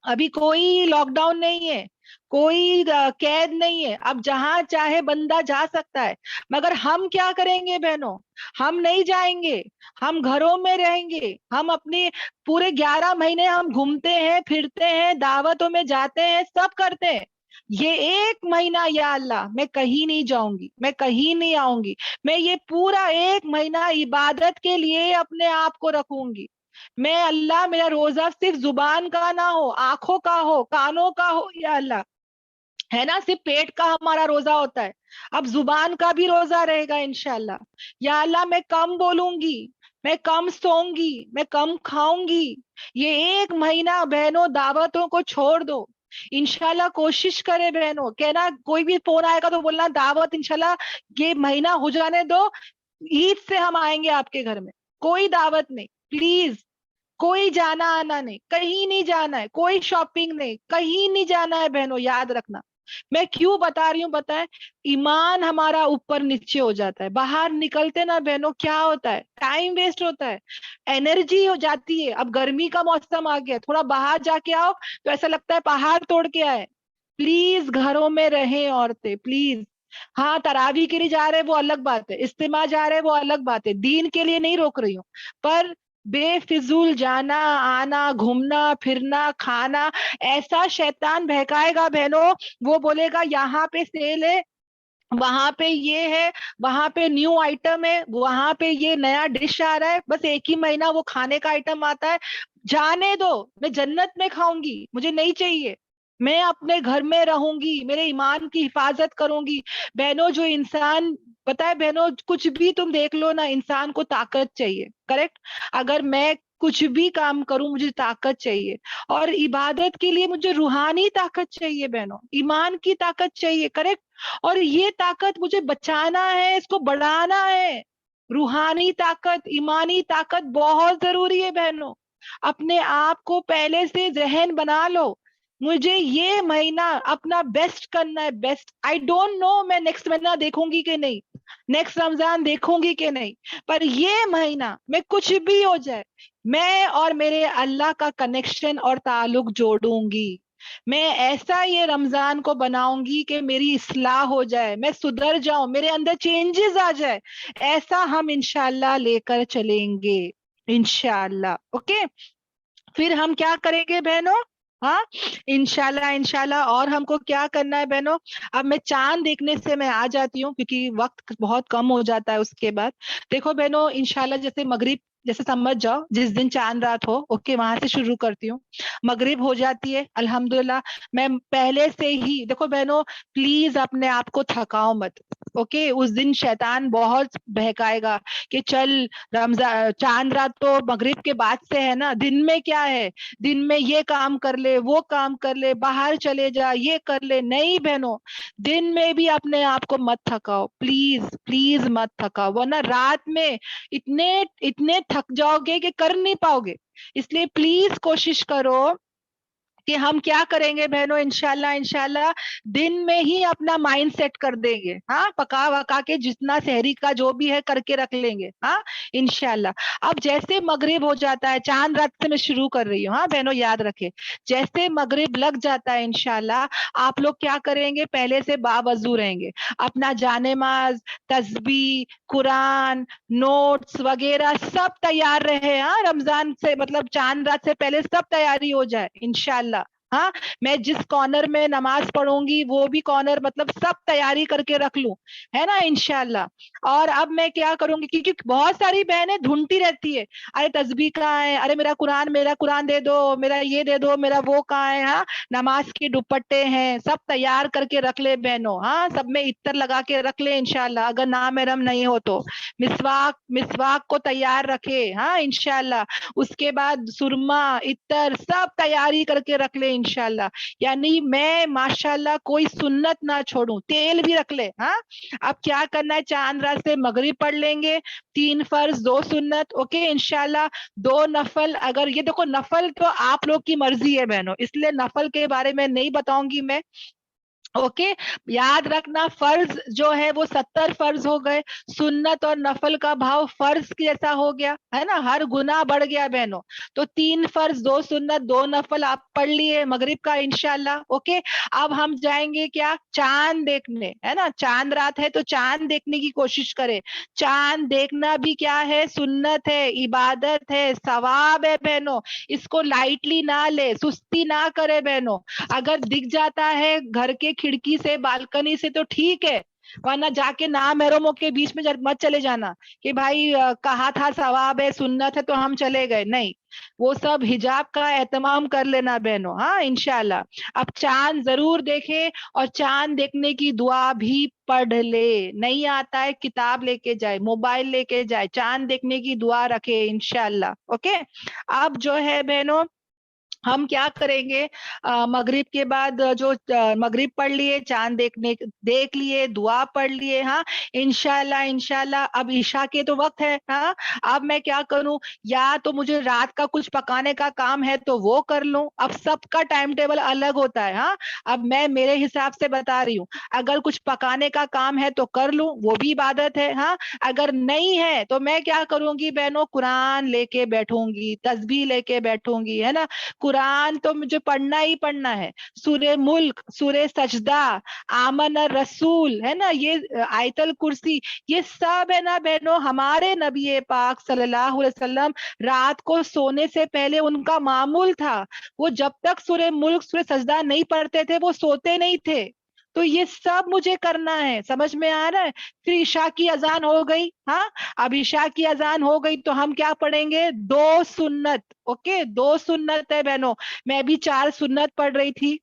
ابھی کوئی لاک ڈاؤن نہیں ہے, کوئی قید نہیں ہے, اب جہاں چاہے بندہ جا سکتا ہے. مگر ہم کیا کریں گے بہنوں, ہم نہیں جائیں گے, ہم گھروں میں رہیں گے. ہم اپنی پورے 11 مہینے ہم گھومتے ہیں, پھرتے ہیں, دعوتوں میں جاتے ہیں, سب کرتے ہیں. یہ 1 مہینہ یا اللہ میں کہیں نہیں جاؤں گی, میں کہیں نہیں آؤں گی, میں یہ پورا 1 مہینہ عبادت کے لیے اپنے آپ کو رکھوں گی. میں اللہ میرا روزہ صرف زبان کا نہ ہو, آنکھوں کا ہو, کانوں کا ہو یا اللہ, ہے نا. صرف پیٹ کا ہمارا روزہ ہوتا ہے, اب زبان کا بھی روزہ رہے گا انشاءاللہ. یا اللہ میں کم بولوں گی, میں کم سوؤں گی, میں کم کھاؤں گی. یہ 1 مہینہ بہنوں دعوتوں کو چھوڑ دو. انشاءاللہ کوشش کرے بہنوں, کہنا کوئی بھی فون آئے گا تو بولنا دعوت انشاءاللہ یہ مہینہ ہو جانے دو, عید سے ہم آئیں گے آپ کے گھر میں. کوئی دعوت نہیں پلیز, کوئی جانا آنا نہیں, کہیں نہیں جانا ہے, کوئی شاپنگ نہیں, کہیں نہیں جانا ہے بہنوں, یاد رکھنا. میں کیوں بتا رہی ہوں بتائیں, ایمان ہمارا اوپر نیچے ہو جاتا ہے, باہر نکلتے نا بہنوں کیا ہوتا ہے, ٹائم ویسٹ ہوتا ہے, انرجی ہو جاتی ہے. اب گرمی کا موسم آ گیا, تھوڑا باہر جا کے آؤ تو ایسا لگتا ہے پہاڑ توڑ کے آئے. پلیز گھروں میں رہیں عورتیں پلیز. ہاں تراوی کے لیے جا رہے وہ الگ بات ہے, اجتماع جا رہے وہ الگ بات ہے, دین کے لیے نہیں روک رہی ہوں, پر بے فضول جانا آنا, گھومنا پھرنا, کھانا, ایسا شیطان بہکائے گا بہنوں. وہ بولے گا یہاں پہ سیل ہے, وہاں پہ یہ ہے, وہاں پہ نیو آئٹم ہے, وہاں پہ یہ نیا ڈش آ رہا ہے. بس 1 ہی مہینہ وہ کھانے کا آئٹم آتا ہے, جانے دو. میں جنت میں کھاؤں گی, مجھے نہیں چاہیے. میں اپنے گھر میں رہوں گی, میرے ایمان کی حفاظت کروں گی. بہنوں جو انسان, پتا ہے بہنوں کچھ بھی تم دیکھ لو نا, انسان کو طاقت چاہیے, کریکٹ. اگر میں کچھ بھی کام کروں مجھے طاقت چاہیے, اور عبادت کے لیے مجھے روحانی طاقت چاہیے بہنوں, ایمان کی طاقت چاہیے, کریکٹ. اور یہ طاقت مجھے بچانا ہے, اس کو بڑھانا ہے. روحانی طاقت, ایمانی طاقت بہت ضروری ہے بہنوں. اپنے آپ کو پہلے سے ذہن بنا لو, مجھے یہ مہینہ اپنا بیسٹ کرنا ہے, بیسٹ. آئی ڈونٹ نو میں نیکسٹ مہینہ دیکھوں گی کہ نہیں, نیکسٹ رمضان دیکھوں گی کہ نہیں, پر یہ مہینہ میں کچھ بھی ہو جائے, میں اور میرے اللہ کا کنیکشن اور تعلق جوڑوں گی. میں ایسا یہ رمضان کو بناؤں گی کہ میری اصلاح ہو جائے, میں سدھر جاؤں, میرے اندر چینجز آ جائے. ایسا ہم انشاءاللہ لے کر چلیں گے انشاءاللہ. اوکے, پھر ہم کیا کریں گے بہنوں, ہاں انشاءاللہ انشاءاللہ. اور ہم کو کیا کرنا ہے بہنوں, اب میں چاند دیکھنے سے میں آ جاتی ہوں کیونکہ وقت بہت کم ہو جاتا ہے اس کے بعد. دیکھو بہنوں انشاءاللہ جیسے مغرب, جیسے سمجھ جاؤ جس دن چاند رات ہو, اوکے وہاں سے شروع کرتی ہوں. مغرب ہو جاتی ہے الحمدللہ, میں پہلے سے ہی, دیکھو بہنوں پلیز اپنے آپ کو تھکاؤ مت, اوکے. اس دن شیطان بہت بہکائے گا کہ چل رمضان چاند رات تو مغرب کے بعد سے ہے نا, دن میں کیا ہے, دن میں یہ کام کر لے, وہ کام کر لے, باہر چلے جا, یہ کر لے. نہیں بہنوں, دن میں بھی اپنے آپ کو مت تھکاؤ, پلیز پلیز مت تھکاؤ, ورنہ رات میں اتنے اتنے تھک جاؤ گے کہ کر نہیں پاؤ گے. اس لیے پلیز کوشش کرو کہ ہم کیا کریں گے بہنوں انشاءاللہ انشاءاللہ دن میں ہی اپنا مائنڈ سیٹ کر دیں گے. ہاں پکا وکا کے جتنا سحری کا جو بھی ہے کر کے رکھ لیں گے, ہاں انشاءاللہ. اب جیسے مغرب ہو جاتا ہے, چاند رات سے میں شروع کر رہی ہوں, ہاں بہنوں یاد رکھے, جیسے مغرب لگ جاتا ہے انشاءاللہ آپ لوگ کیا کریں گے, پہلے سے باوضو رہیں گے, اپنا جانماز, تسبیح, قرآن, نوٹس وغیرہ سب تیار رہے. ہاں رمضان سے مطلب چاند رات سے پہلے سب تیاری ہو جائے انشاءاللہ. ہاں میں جس کارنر میں نماز پڑھوں گی وہ بھی کارنر مطلب سب تیاری کر کے رکھ لوں, ہے نا انشاءاللہ. اور اب میں کیا کروں گی, کیونکہ بہت ساری بہنیں ڈھونڈتی رہتی ہے, ارے تسبیح کہاں ہے, ارے میرا قرآن دے دو, میرا یہ دے دو, میرا وہ کہاں ہے. ہاں نماز کے دوپٹے ہیں سب تیار کر کے رکھ لے بہنوں, ہاں سب میں عطر لگا کے رکھ لے انشاءاللہ, اگر نامحرم نہیں ہو تو مسواک کو تیار رکھے, ہاں انشاءاللہ. اس کے بعد سرما عطر سب تیاری کر کے رکھ لے انشاءاللہ. یعنی میں ماشاءاللہ کوئی سنت نہ چھوڑوں, تیل بھی رکھ لے. ہاں اب کیا کرنا ہے, چاند رات سے مغرب پڑھ لیں گے, 3 فرض 2 سنت, اوکے انشاءاللہ. 2 نفل, اگر یہ دیکھو نفل تو آپ لوگ کی مرضی ہے بہنوں, اس لیے نفل کے بارے میں نہیں بتاؤں گی میں, اوکے. یاد رکھنا فرض جو ہے وہ 70 فرض ہو گئے, سنت اور نفل کا بھاؤ فرض جیسا ہو گیا ہے نا, ہر گنا بڑھ گیا بہنوں. تو 3 فرض 2 سنت 2 نفل آپ پڑھ لیے مغرب کا انشاءاللہ, اوکے. اب ہم جائیں گے کیا, چاند دیکھنے, ہے نا, چاند رات ہے تو چاند دیکھنے کی کوشش کرے. چاند دیکھنا بھی کیا ہے, سنت ہے, عبادت ہے, ثواب ہے بہنوں. اس کو لائٹلی نہ لے, سستی نہ کرے بہنوں. اگر دکھ جاتا ہے گھر کے کھڑکی سے بالکنی سے تو ٹھیک ہے, ورنہ جا کے نامحرموں کے بیچ میں مت چلے جانا کہ بھائی کہا تھا ثواب ہے سنت ہے تو ہم چلے گئے, نہیں. وہ سب حجاب کا اہتمام کر لینا بہنوں, ہاں انشاءاللہ. اب چاند ضرور دیکھے اور چاند دیکھنے کی دعا بھی پڑھ لے. نہیں آتا ہے کتاب لے کے جائے, موبائل لے کے جائے, چاند دیکھنے کی دعا رکھے انشاءاللہ, اوکے. اب جو ہے بہنوں ہم کیا کریں گے, مغرب کے بعد جو مغرب پڑھ لیے, چاند دیکھ لیے, دعا پڑھ لیے, ہاں انشاءاللہ. اب عشاء کے تو وقت ہے, ہاں اب میں کیا کروں, یا تو مجھے رات کا کچھ پکانے کا کام ہے تو وہ کر لوں. اب سب کا ٹائم ٹیبل الگ ہوتا ہے, ہاں اب میں میرے حساب سے بتا رہی ہوں. اگر کچھ پکانے کا کام ہے تو کر لوں, وہ بھی عبادت ہے. ہاں اگر نہیں ہے تو میں کیا کروں گی بہنوں, قرآن لے کے بیٹھوں گی, تسبیح لے کے بیٹھوں گی, ہے نا. قرآن تو مجھے پڑھنا ہی پڑھنا ہے. سورہ ملک, سورہ سجدہ, آمن الرسول, ہے نا, یہ آیت الکرسی, یہ سب ہے نا بہنوں ہمارے نبی پاک صلی اللہ علیہ وسلم رات کو سونے سے پہلے ان کا معمول تھا. وہ جب تک سورہ ملک سورہ سجدہ نہیں پڑھتے تھے وہ سوتے نہیں تھے. تو یہ سب مجھے کرنا ہے, سمجھ میں آ رہا ہے. پھر عشاء کی اذان ہو گئی, ہاں اب عشاء کی اذان ہو گئی تو ہم کیا پڑھیں گے, 2 سنت, اوکے 2 سنت ہے بہنوں. میں بھی 4 سنت پڑھ رہی تھی,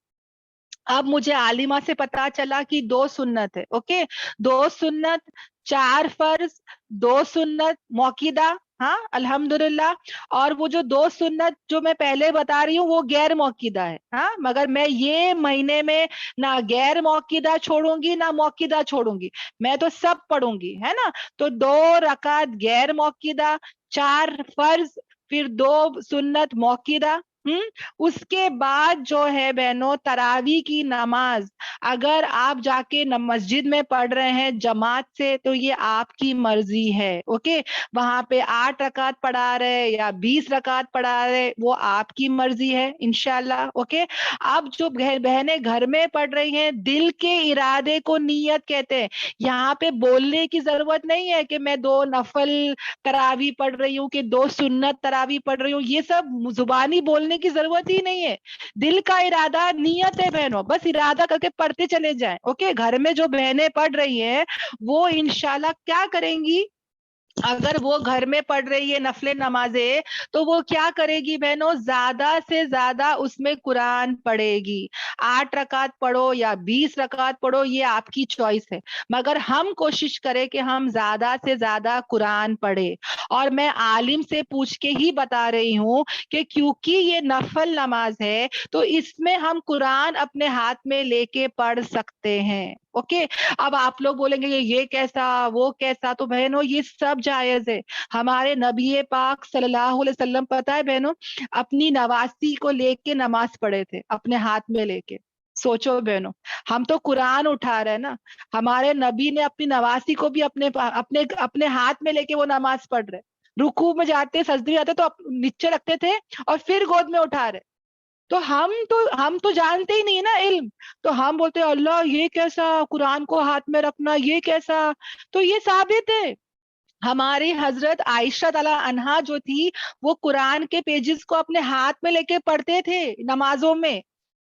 اب مجھے عالمہ سے پتا چلا کہ 2 سنت ہے, اوکے 2 سنت, 4 فرض, 2 سنت موقدہ, ہاں الحمدللہ. اور وہ جو 2 سنت جو میں پہلے بتا رہی ہوں وہ غیر موقدہ ہے, ہاں مگر میں یہ مہینے میں نہ غیر موقدہ چھوڑوں گی نہ موقدہ چھوڑوں گی, میں تو سب پڑھوں گی, ہے نا. تو 2 رکعت غیر موقدہ, 4 فرض, پھر 2 سنت موقدہ. اس کے بعد جو ہے بہنوں تراویح کی نماز, اگر آپ جا کے مسجد میں پڑھ رہے ہیں جماعت سے تو یہ آپ کی مرضی ہے, اوکے. وہاں پہ 8 رکعت پڑھا رہے یا 20 رکعت پڑھا رہے وہ آپ کی مرضی ہے انشاءاللہ, اوکے. اب جو بہنیں گھر میں پڑھ رہی ہیں, دل کے ارادے کو نیت کہتے ہیں. یہاں پہ بولنے کی ضرورت نہیں ہے کہ میں 2 نفل تراویح پڑھ رہی ہوں کہ 2 سنت تراویح پڑھ رہی ہوں, یہ سب زبانی بولنے کی ضرورت ہی نہیں ہے. دل کا ارادہ نیت ہے بہنوں, بس ارادہ کر کے پڑھتے چلے جائیں, اوکے. گھر میں جو بہنیں پڑھ رہی ہیں وہ انشاءاللہ کیا کریں گی, اگر وہ گھر میں پڑھ رہی ہے نفل نمازیں تو وہ کیا کرے گی بہنوں, زیادہ سے زیادہ اس میں قرآن پڑھے گی. 8 رکعت پڑھو یا 20 رکعت پڑھو یہ آپ کی چوائس ہے, مگر ہم کوشش کریں کہ ہم زیادہ سے زیادہ قرآن پڑھے. اور میں عالم سے پوچھ کے ہی بتا رہی ہوں کہ کیونکہ یہ نفل نماز ہے تو اس میں ہم قرآن اپنے ہاتھ میں لے کے پڑھ سکتے ہیں, اوکے. اب آپ لوگ بولیں گے یہ کیسا وہ کیسا, تو بہنوں یہ سب جائز ہے. ہمارے نبی پاک صلی اللہ علیہ وسلم پتہ ہے بہنوں اپنی نواسی کو لے کے نماز پڑھے تھے, اپنے ہاتھ میں لے کے. سوچو بہنوں, ہم تو قرآن اٹھا رہے ہیں نا, ہمارے نبی نے اپنی نواسی کو بھی اپنے ہاتھ میں لے کے وہ نماز پڑھ رہے. رکوع میں جاتے سجدے میں جاتے تو نیچے رکھتے تھے اور پھر گود میں اٹھا رہے. تو ہم تو جانتے ہی نہیں نا علم, تو ہم بولتے ہیں اللہ یہ کیسا قرآن کو ہاتھ میں رکھنا, یہ کیسا. تو یہ ثابت ہے, ہماری حضرت عائشہ تعالی عنہا جو تھی وہ قرآن کے پیجز کو اپنے ہاتھ میں لے کے پڑھتے تھے نمازوں میں.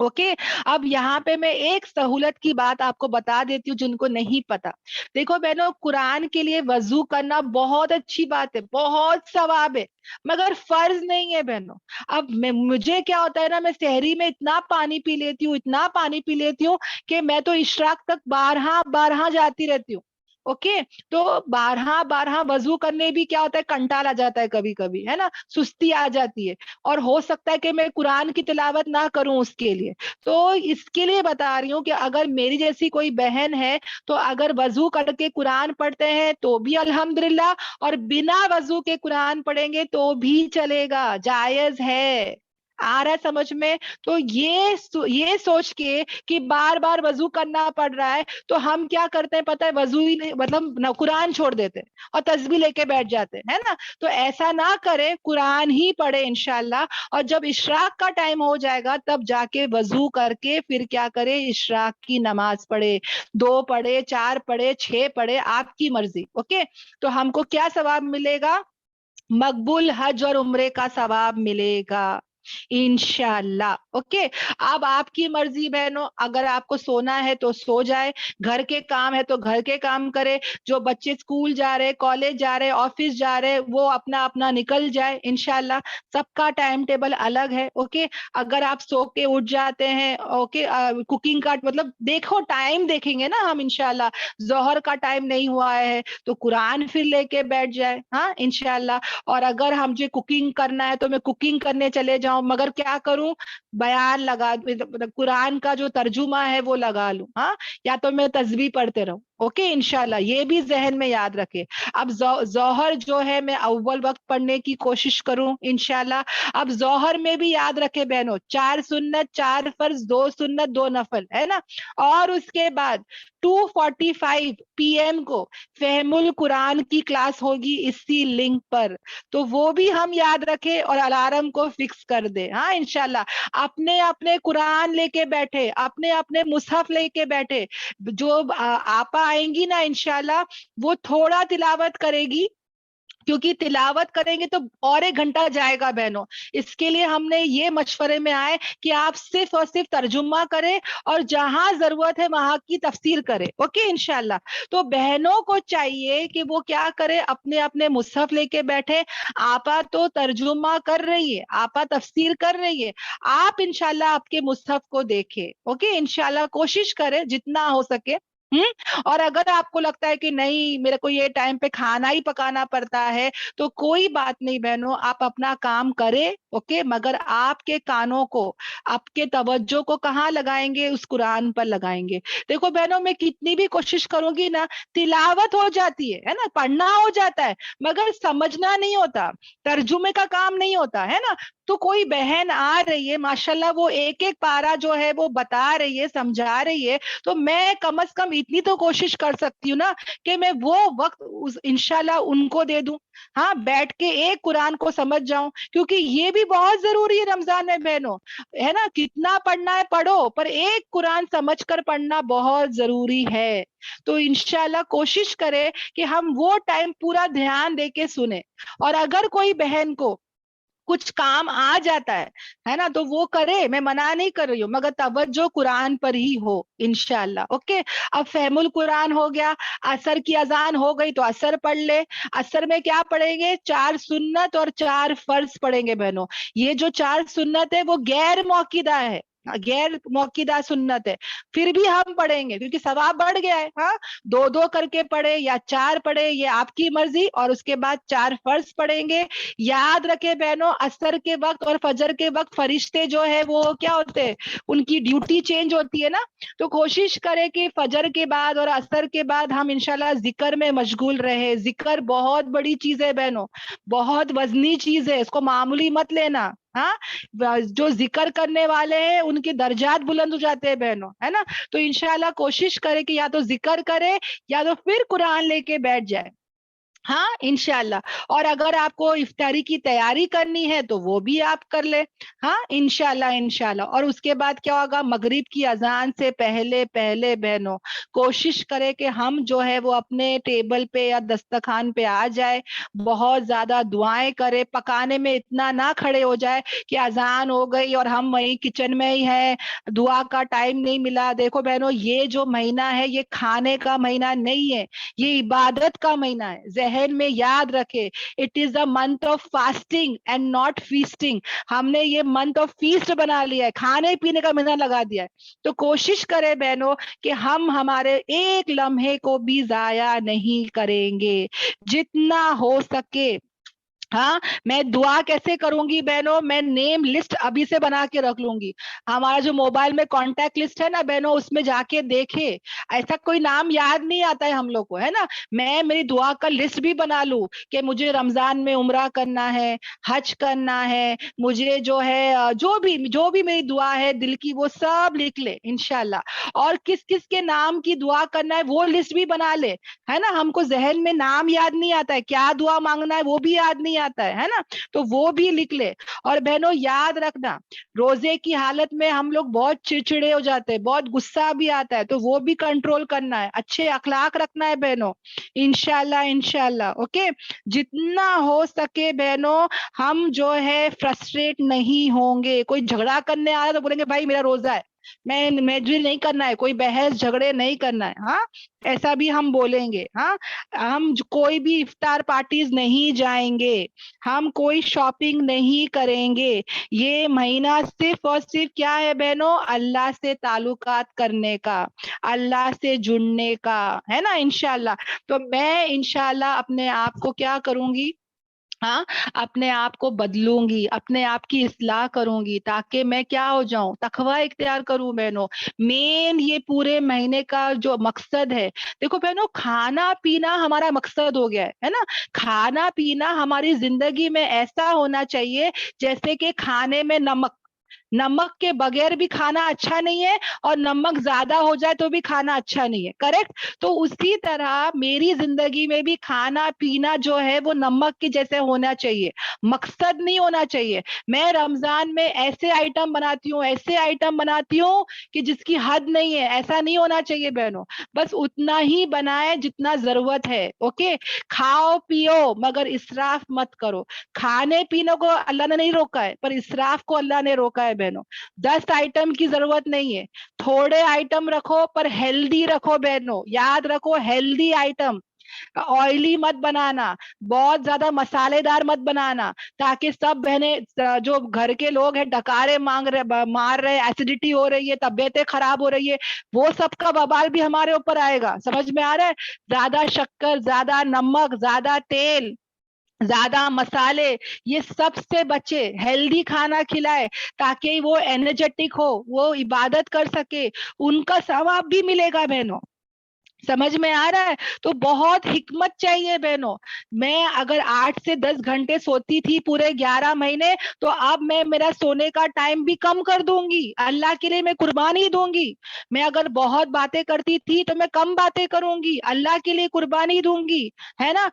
اوکے اب یہاں پہ میں ایک سہولت کی بات آپ کو بتا دیتی ہوں جن کو نہیں پتا. دیکھو بہنوں قرآن کے لیے وضو کرنا بہت اچھی بات ہے, بہت ثواب ہے, مگر فرض نہیں ہے بہنوں. اب مجھے کیا ہوتا ہے نا, میں سحری میں اتنا پانی پی لیتی ہوں, اتنا پانی پی لیتی ہوں کہ میں تو اشراق تک بارہا بارہا جاتی رہتی ہوں. اوکے تو بارہا بارہا وضو کرنے بھی کیا ہوتا ہے, کنٹال آ جاتا ہے کبھی کبھی, ہے نا, سستی آ جاتی ہے, اور ہو سکتا ہے کہ میں قرآن کی تلاوت نہ کروں اس کے لیے. تو اس کے لیے بتا رہی ہوں کہ اگر میری جیسی کوئی بہن ہے تو اگر وضو کر کے قرآن پڑھتے ہیں تو بھی الحمدللہ, اور بنا وضو کے قرآن پڑھیں گے تو بھی چلے گا, جائز ہے. آ رہا ہے سمجھ میں؟ تو یہ سوچ کے کہ بار بار وضو کرنا پڑ رہا ہے تو ہم کیا کرتے ہیں پتہ ہے, وضو ہی نہیں, مطلب نہ قرآن چھوڑ دیتے اور تسبیح لے کے بیٹھ جاتے ہیں, ہے نا. تو ایسا نہ کرے, قرآن ہی پڑھے انشاءاللہ, اور جب اشراق کا ٹائم ہو جائے گا تب جا کے وضو کر کے پھر کیا کرے, اشراق کی نماز پڑھے, 2 پڑھے, 4 پڑھے, 6 پڑھے, آپ کی مرضی. اوکے تو ہم کو کیا ثواب ملے گا, مقبول حج اور عمرے کا ثواب ملے گا انشاءاللہ. اوکے اب آپ کی مرضی بہنوں, اگر آپ کو سونا ہے تو سو جائے, گھر کے کام ہے تو گھر کے کام کرے, جو بچے اسکول جا رہے, کالج جا رہے, آفس جا رہے, وہ اپنا اپنا نکل جائے انشاءاللہ. سب کا ٹائم ٹیبل الگ ہے. اوکے اگر آپ سو کے اٹھ جاتے ہیں, اوکے کوکنگ کا مطلب دیکھو ٹائم دیکھیں گے نا ہم انشاءاللہ, ظہر کا ٹائم نہیں ہوا ہے تو قرآن پھر لے کے بیٹھ جائے, ہاں انشاءاللہ. اور اگر ہم جو کوکنگ کرنا ہے تو میں کوکنگ کرنے چلے جاؤں, مگر کیا کروں, بیان لگا, قرآن کا جو ترجمہ ہے وہ لگا لوں, ہاں, یا تو میں تسبیح پڑھتے رہوں. اوکے انشاءاللہ یہ بھی ذہن میں یاد رکھے. اب ظہر جو ہے میں اول وقت پڑھنے کی کوشش کروں انشاءاللہ. اب ظہر میں بھی یاد رکھے بہنوں, 4 سنت, 4 فرض, 2 سنت, 2 نفل, ہے نا. اور اس کے بعد 2:45 PM کو فہم القرآن کی کلاس ہوگی اسی لنک پر, تو وہ بھی ہم یاد رکھے اور الارم کو فکس کر دے. ہاں انشاءاللہ اپنے اپنے قرآن لے کے بیٹھے, اپنے اپنے مصحف لے کے بیٹھے. جو آپا آئیں گی نا انشاءاللہ وہ تھوڑا تلاوت کرے گی, کیونکہ تلاوت کریں گے تو اور 1 گھنٹہ جائے گا بہنوں. اس کے لیے ہم نے یہ مشورے میں آئے کہ آپ صرف اور صرف ترجمہ کریں اور جہاں ضرورت ہے وہاں کی تفسیر کریں. اوکے انشاءاللہ. تو بہنوں کو چاہیے کہ وہ کیا کرے, اپنے اپنے مصحف لے کے بیٹھے. آپا تو ترجمہ کر رہی ہے, آپا تفسیر کر رہی ہے, آپ انشاءاللہ آپ کے مصحف کو دیکھیں. اوکے انشاءاللہ کوشش کرے جتنا ہو سکے. اور اگر آپ کو لگتا ہے کہ نہیں میرے کو یہ ٹائم پہ کھانا ہی پکانا پڑتا ہے تو کوئی بات نہیں بہنوں, آپ اپنا کام کرے. اوکے مگر آپ کے کانوں کو, آپ کے توجہ کو کہاں لگائیں گے, اس قرآن پر لگائیں گے. دیکھو بہنوں میں کتنی بھی کوشش کروں گی نا, تلاوت ہو جاتی ہے نا, پڑھنا ہو جاتا ہے, مگر سمجھنا نہیں ہوتا, ترجمے کا کام نہیں ہوتا ہے نا. تو کوئی بہن آ رہی ہے ماشاءاللہ, وہ ایک ایک پارا جو ہے وہ بتا رہی ہے, سمجھا رہی ہے, تو میں کم از کم اتنی تو کوشش کر سکتی ہوں نا کہ میں وہ وقت انشاءاللہ ان کو دے دوں, ہاں, بیٹھ کے ایک قرآن کو سمجھ جاؤں, کیونکہ یہ بھی بہت ضروری ہے رمضان میں بہنوں, ہے نا. کتنا پڑھنا ہے پڑھو, پر ایک قرآن سمجھ کر پڑھنا بہت ضروری ہے. تو انشاءاللہ کوشش کرے کہ ہم وہ ٹائم پورا دھیان دے کے سنیں. اور اگر کوئی بہن کو کچھ کام آ جاتا ہے نا, تو وہ کرے, میں منع نہیں کر رہی ہوں, مگر توجہ قرآن پر ہی ہو انشاءاللہ. اوکے اب فہم القرآن ہو گیا, عصر کی اذان ہو گئی تو عصر پڑھ لے. عصر میں کیا پڑھیں گے, 4 سنت اور 4 فرض پڑھیں گے بہنوں. یہ جو 4 سنت ہے وہ غیر موقدہ ہے, غیر موقدہ سنت ہے, پھر بھی ہم پڑھیں گے کیونکہ ثواب بڑھ گیا ہے. ہاں 2 کر کے پڑھے یا 4 پڑھے, یہ آپ کی مرضی. اور اس کے بعد 4 فرض پڑھیں گے. یاد رکھے بہنوں, عصر کے وقت اور فجر کے وقت فرشتے جو ہے وہ کیا ہوتے ہیں, ان کی ڈیوٹی چینج ہوتی ہے نا. تو کوشش کرے کہ فجر کے بعد اور عصر کے بعد ہم انشاءاللہ ذکر میں مشغول رہے. ذکر بہت بڑی چیز ہے بہنوں, بہت وزنی چیز ہے, اس کو معمولی مت لینا. ہاں جو ذکر کرنے والے ہیں ان کے درجات بلند ہو جاتے ہیں بہنوں, ہے نا. تو انشاءاللہ کوشش کرے کہ یا تو ذکر کرے یا تو پھر قرآن لے کے بیٹھ جائے. ہاں انشاءاللہ. اور اگر آپ کو افطاری کی تیاری کرنی ہے تو وہ بھی آپ کر لیں. ہاں انشاءاللہ انشاءاللہ. اور اس کے بعد کیا ہوگا، مغرب کی اذان سے پہلے پہلے بہنوں کوشش کرے کہ ہم جو ہے وہ اپنے ٹیبل پہ یا دسترخوان پہ آ جائے، بہت زیادہ دعائیں کرے، پکانے میں اتنا نہ کھڑے ہو جائے کہ اذان ہو گئی اور ہم وہیں کچن میں ہی ہیں، دعا کا ٹائم نہیں ملا. دیکھو بہنوں، یہ جو مہینہ ہے یہ کھانے کا مہینہ نہیں ہے، یہ عبادت کا مہینہ ہے. ذہن میں یاد رکھے، it is a month of fasting and not feasting. ہم نے یہ منتھ آف فیسٹ بنا لیا ہے، کھانے پینے کا مہینہ لگا دیا ہے. تو کوشش کرے بہنوں کہ ہم ہمارے ایک لمحے کو بھی ضائع نہیں کریں گے، جتنا ہو سکے. ہاں میں دعا کیسے کروں گی بہنوں، میں نیم لسٹ ابھی سے بنا کے رکھ لوں گی. ہمارا جو موبائل میں کانٹیکٹ لسٹ ہے نا بہنوں، اس میں جا کے دیکھے، ایسا کوئی نام یاد نہیں آتا ہے ہم لوگ کو، ہے نا. میں میری دعا کا لسٹ بھی بنا لوں کہ مجھے رمضان میں عمرہ کرنا ہے، حج کرنا ہے، مجھے جو ہے جو بھی میری دعا ہے دل کی وہ سب لکھ لے انشاءاللہ. اور کس کس کے نام کی دعا کرنا ہے وہ لسٹ بھی بنا لے، ہے نا. ہم کو ذہن میں نام یاد نہیں آتا ہے، کیا دعا مانگنا ہے وہ بھی یاد نہیں آتا ہے نا. تو وہ بھی لکھ لے. اور بہنوں یاد رکھنا، روزے کی حالت میں ہم لوگ بہت چڑچڑے ہو جاتے ہیں، بہت غصہ بھی آتا ہے، تو وہ بھی کنٹرول کرنا ہے، اچھے اخلاق رکھنا ہے بہنوں. انشاءاللہ انشاءاللہ. اوکے. جتنا ہو سکے بہنوں ہم جو ہے فرسٹریٹ نہیں ہوں گے. کوئی جھگڑا کرنے آ رہا ہے تو بولیں گے بھائی میرا روزہ ہے، میں نہیں کرنا ہے، کوئی بحث جھگڑے نہیں کرنا ہے. ہاں ایسا بھی ہم بولیں گے. ہاں ہم کوئی بھی افطار پارٹیز نہیں جائیں گے، ہم کوئی شاپنگ نہیں کریں گے. یہ مہینہ صرف اور صرف کیا ہے بہنوں، اللہ سے تعلقات کرنے کا، اللہ سے جڑنے کا، ہے نا انشاءاللہ. تو میں انشاءاللہ اپنے آپ کو کیا کروں گی، ہاں اپنے آپ کو بدلوں گی، اپنے آپ کی اصلاح کروں گی تاکہ میں کیا ہو جاؤں، تقوی اختیار کروں بہنوں. مین یہ پورے مہینے کا جو مقصد ہے، دیکھو بہنوں کھانا پینا ہمارا مقصد ہو گیا ہے نا. کھانا پینا ہماری زندگی میں ایسا ہونا چاہیے جیسے کہ کھانے میں نمک، نمک کے بغیر بھی کھانا اچھا نہیں ہے، اور نمک زیادہ ہو جائے تو بھی کھانا اچھا نہیں ہے. کریکٹ. تو اسی طرح میری زندگی میں بھی کھانا پینا جو ہے وہ نمک کی جیسے ہونا چاہیے، مقصد نہیں ہونا چاہیے. میں رمضان میں ایسے آئٹم بناتی ہوں، ایسے آئٹم بناتی ہوں کہ جس کی حد نہیں ہے. ایسا نہیں ہونا چاہیے بہنوں، بس اتنا ہی بنائے جتنا ضرورت ہے. اوکے. کھاؤ پیو مگر اسراف مت کرو. کھانے پینے کو اللہ نے نہیں روکا ہے، پر اسراف کو اللہ نے روکا ہے بہنوں. 10 آئٹم کی ضرورت نہیں ہے، تھوڑے آئٹم رکھو پر ہیلدی رکھو بہنوں. یاد رکھو ہیلدی آئٹم. آئلی مت بنانا، بہت زیادہ مسالے دار مت بنانا، تاکہ سب بہنیں جو گھر کے لوگ ہیں ڈکارے مار رہے، ایسیڈیٹی ہو رہی ہے، طبیعتیں خراب ہو رہی ہے، وہ سب کا ببال بھی ہمارے اوپر آئے گا. سمجھ میں آ رہا ہے. زیادہ شکر، زیادہ نمک، زیادہ تیل، زیادہ مسالے، یہ سب سے بچے. ہیلدی کھانا کھلائے تاکہ وہ انرجیٹک ہو، وہ عبادت کر سکے، ان کا ثواب بھی ملے گا بہنوں. سمجھ میں آ رہا ہے. تو بہت حکمت چاہیے بہنوں. میں اگر 8 سے 10 گھنٹے سوتی تھی پورے 11 مہینے، تو اب میں میرا سونے کا ٹائم بھی کم کر دوں گی. اللہ کے لیے میں قربانی دوں گی. میں اگر بہت باتیں کرتی تھی تو میں کم باتیں کروں گی، اللہ کے لیے قربانی دوں گی، ہے نا.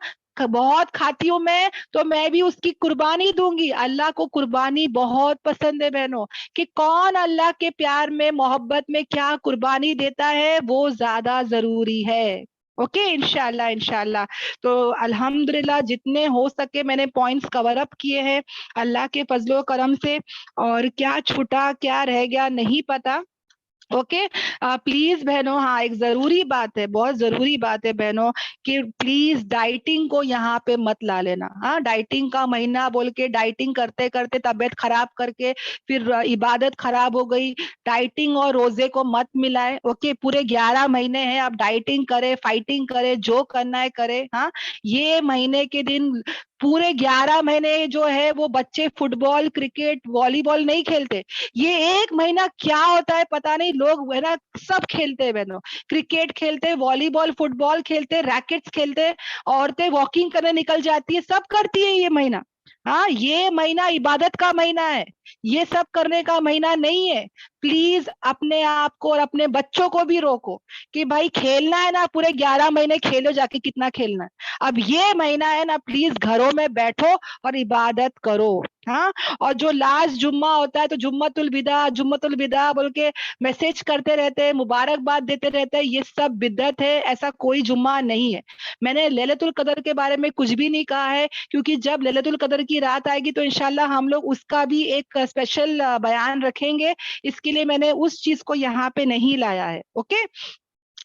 بہت کھاتی ہوں تو میں بھی اس کی قربانی دوں گی. اللہ کو قربانی بہت پسند ہے بہنوں، کہ کون اللہ کے پیار میں محبت میں کیا قربانی دیتا ہے وہ زیادہ ضروری ہے. اوکے. انشاءاللہ انشاءاللہ. تو الحمدللہ جتنے ہو سکے میں نے پوائنٹس کور اپ کیے ہیں اللہ کے فضل و کرم سے، اور کیا چھٹا کیا رہ گیا نہیں پتا. اوکے. پلیز بہنوں، ہاں ایک ضروری بات ہے، بہت ضروری بات ہے بہنوں، کہ پلیز ڈائٹنگ کو یہاں پہ مت لا لینا. ہاں ڈائٹنگ کا مہینہ بول کے ڈائٹنگ کرتے کرتے طبیعت خراب کر کے پھر عبادت خراب ہو گئی. ڈائٹنگ اور روزے کو مت ملائے. اوکے. پورے 11 مہینے ہیں، آپ ڈائٹنگ کرے، فائٹنگ کرے، جو کرنا ہے کرے. ہاں یہ مہینے کے دن پورے 11 مہینے جو ہے وہ بچے فٹ بال، کرکٹ، والی بال نہیں کھیلتے. یہ ایک مہینہ کیا ہوتا ہے پتا نہیں. لوگ ہے نا سب کھیلتے ہیں بہنوں، کرکٹ کھیلتے، والی بال، فٹ بال کھیلتے، ریکٹس کھیلتے، عورتیں واکنگ کرنے نکل جاتی ہے، سب کرتی ہے یہ مہینہ. ہاں یہ مہینہ عبادت کا مہینہ ہے. یہ سب کرنے کا مہینہ نہیں ہے. پلیز اپنے آپ کو اور اپنے بچوں کو بھی روکو کہ بھائی کھیلنا ہے نا پورے 11 مہینے کھیلو جا کے کتنا کھیلنا ہے. اب یہ مہینہ ہے نا پلیز گھروں میں بیٹھو اور عبادت کرو. ہاں, اور جو لاسٹ جمعہ ہوتا ہے تو جمعۃ الوداع بول کے میسج کرتے رہتے ہیں, مبارکباد دیتے رہتے ہیں, یہ سب بدعت ہے. ایسا کوئی جمعہ نہیں ہے. میں نے ليلۃ القدر کے بارے میں کچھ بھی نہیں کہا ہے, کیونکہ جب ليلۃ القدر کی رات آئے گی تو انشاءاللہ ہم لوگ اس کا بھی ایک اسپیشل بیان رکھیں گے. اس کے لیے میں نے اس چیز کو یہاں پہ نہیں لایا ہے. اوکے,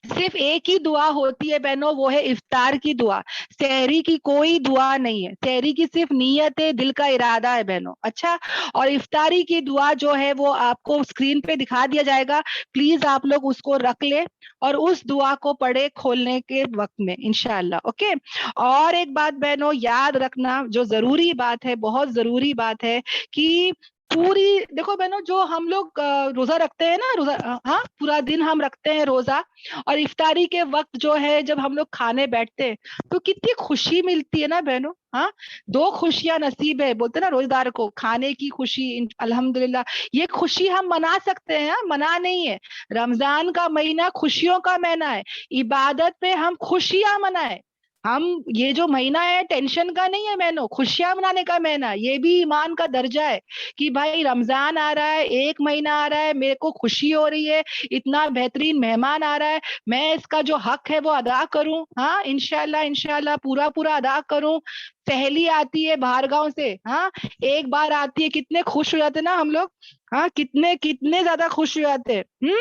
صرف ایک ہی دعا ہوتی ہے بہنوں, وہ ہے افطار کی دعا. سحری کی کوئی دعا نہیں ہے. سحری کی صرف نیت ہے, دل کا ارادہ ہے بہنوں. اچھا, اور افطاری کی دعا جو ہے وہ آپ کو اسکرین پہ دکھا دیا جائے گا. پلیز آپ لوگ اس کو رکھ لیں اور اس دعا کو پڑھے کھولنے کے وقت میں انشاءاللہ. اوکے, اور ایک بات بہنوں یاد رکھنا, جو ضروری بات ہے, بہت ضروری بات ہے کہ پوری دیکھو بہنوں, جو ہم لوگ روزہ رکھتے ہیں نا, روزہ, ہاں, پورا دن ہم رکھتے ہیں روزہ, اور افطاری کے وقت جو ہے جب ہم لوگ کھانے بیٹھتے ہیں تو کتنی خوشی ملتی ہے نا بہنوں. ہاں, 2 خوشیاں نصیب ہے بولتے نا روزدار کو, کھانے کی خوشی, الحمدللہ یہ خوشی ہم منا سکتے ہیں, منع نہیں ہے. رمضان کا مہینہ خوشیوں کا مہینہ ہے. عبادت پہ ہم خوشیاں منائیں. ہم یہ جو مہینہ ہے ٹینشن کا نہیں ہے بہنوں, خوشیاں منانے کا مہینہ. یہ بھی ایمان کا درجہ ہے کہ بھائی رمضان آ رہا ہے, 1 مہینہ آ رہا ہے, میرے کو خوشی ہو رہی ہے, اتنا بہترین مہمان آ رہا ہے, میں اس کا جو حق ہے وہ ادا کروں. ہاں, انشاءاللہ پورا ادا کروں. سہیلی آتی ہے باہر گاؤں سے, ہاں, ایک بار آتی ہے, کتنے خوش ہو جاتے نا ہم لوگ. ہاں, کتنے زیادہ خوش ہو جاتے ہیں,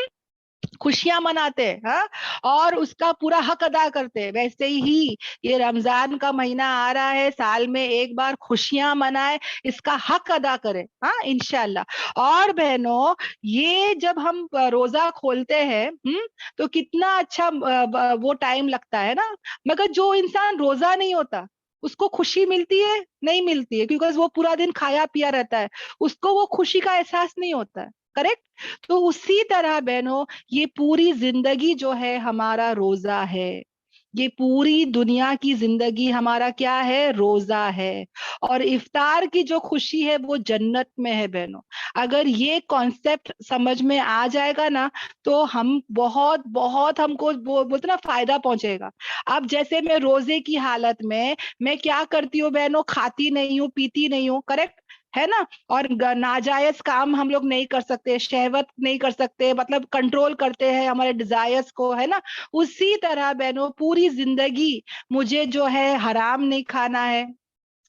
خوشیاں مناتے ہیں. ہاں, اور اس کا پورا حق ادا کرتے ہیں. ویسے ہی یہ رمضان کا مہینہ آ رہا ہے, سال میں ایک بار خوشیاں منائے, اس کا حق ادا کرے. ہاں, انشاءاللہ. اور بہنوں, یہ جب ہم روزہ کھولتے ہیں تو کتنا اچھا وہ ٹائم لگتا ہے نا, مگر جو انسان روزہ نہیں ہوتا اس کو خوشی ملتی ہے نہیں ملتی ہے, کیونکہ وہ پورا دن کھایا پیا رہتا ہے, اس کو وہ خوشی کا احساس نہیں ہوتا ہے. کریکٹ. تو اسی طرح بہنوں یہ پوری زندگی جو ہے ہمارا روزہ ہے. یہ پوری دنیا کی زندگی ہمارا کیا ہے, روزہ ہے. اور افطار کی جو خوشی ہے وہ جنت میں ہے بہنوں. اگر یہ کانسیپٹ سمجھ میں آ جائے گا نا تو ہم بہت ہم کو بولتے نا فائدہ پہنچے گا. اب جیسے میں روزے کی حالت میں کیا کرتی ہوں بہنوں, کھاتی نہیں ہوں, پیتی نہیں ہوں, کریکٹ ہے نا, اور ناجائز کام ہم لوگ نہیں کر سکتے, شہوت نہیں کر سکتے, مطلب کنٹرول کرتے ہیں ہمارے ڈیزائرز کو, ہے نا. اسی طرح بہنوں پوری زندگی مجھے جو ہے حرام نہیں کھانا ہے,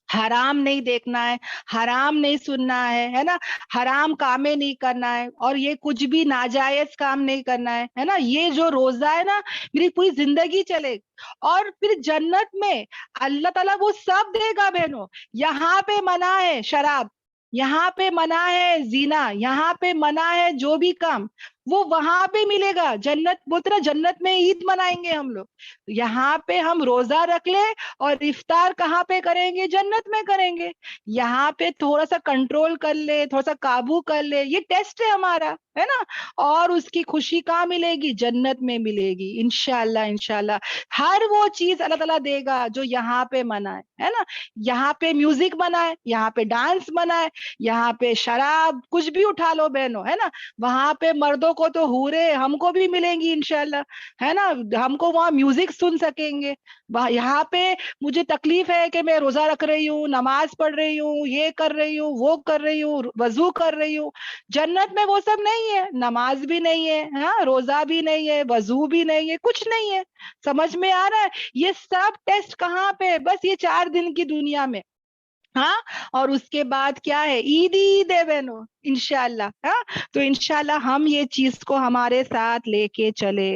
حرام نہیں دیکھنا ہے, حرام نہیں سننا ہے نا, حرام کامیں نہیں کرنا ہے, اور یہ کچھ بھی ناجائز کام نہیں کرنا ہے نا. یہ جو روزہ ہے نا میری پوری زندگی چلے, اور پھر جنت میں اللہ تعالیٰ وہ سب دے گا بہنوں. یہاں پہ منع ہے شراب, یہاں پہ منع ہے زینا, یہاں پہ منع ہے جو بھی کام, وہ وہاں پہ ملے گا. جنت بولتے نا جنت میں عید منائیں گے ہم لوگ, یہاں پہ ہم روزہ رکھ لے اور افطار کہاں پہ کریں گے, جنت میں کریں گے. یہاں پہ تھوڑا سا کنٹرول کر لے, تھوڑا سا قابو کر لے, یہ ٹیسٹ ہے ہمارا, ہے نا. اور اس کی خوشی کہاں ملے گی, جنت میں ملے گی انشاءاللہ. ہر وہ چیز اللہ تعالیٰ دے گا جو یہاں پہ منع ہے نا. یہاں پہ میوزک منع ہے, یہاں پہ ڈانس منع ہے, یہاں پہ شراب کچھ بھی اٹھا لو بہنوں, ہے نا. وہاں پہ مردوں کو تو حوریں ہم کو بھی ملیں گی انشاءاللہ, ہے نا, ہم کو وہاں میوزک سن سکیں گے. یہاں پہ مجھے تکلیف ہے کہ میں روزہ رکھ رہی ہوں, نماز پڑھ رہی ہوں, یہ کر رہی ہوں, وہ کر رہی ہوں, وضو کر رہی ہوں. جنت میں وہ سب نہیں ہے, نماز بھی نہیں ہے, ہاں, روزہ بھی نہیں ہے, وضو بھی نہیں ہے, کچھ نہیں ہے. سمجھ میں آ رہا ہے. یہ سب ٹیسٹ کہاں پہ, بس یہ 4 دن کی دنیا میں. ہاں, اور اس کے بعد کیا ہے, عید ہے بہنوں انشاءاللہ. ہاں, تو انشاءاللہ ہم یہ چیز کو ہمارے ساتھ لے کے چلے.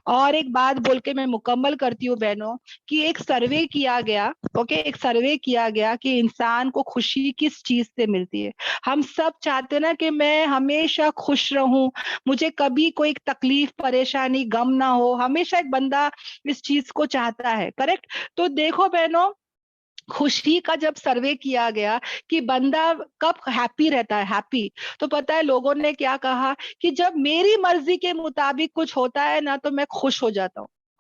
اور ایک بات بول کے میں مکمل کرتی ہوں بہنوں, کہ ایک سروے کیا گیا, اوکے, ایک سروے کیا گیا کہ انسان کو خوشی کس چیز سے ملتی ہے. ہم سب چاہتے نا کہ میں ہمیشہ خوش رہوں, مجھے کبھی کوئی تکلیف پریشانی غم نہ ہو, ہمیشہ ایک بندہ اس چیز کو چاہتا ہے, کریکٹ. تو دیکھو بہنوں, خوشی کا جب سروے کیا گیا کہ بندہ کب ہیپی رہتا ہے, ہیپی, تو پتہ ہے لوگوں نے کیا کہا کہ جب میری مرضی کے مطابق کچھ ہوتا ہے نا تو میں خوش ہو جاتا ہوں.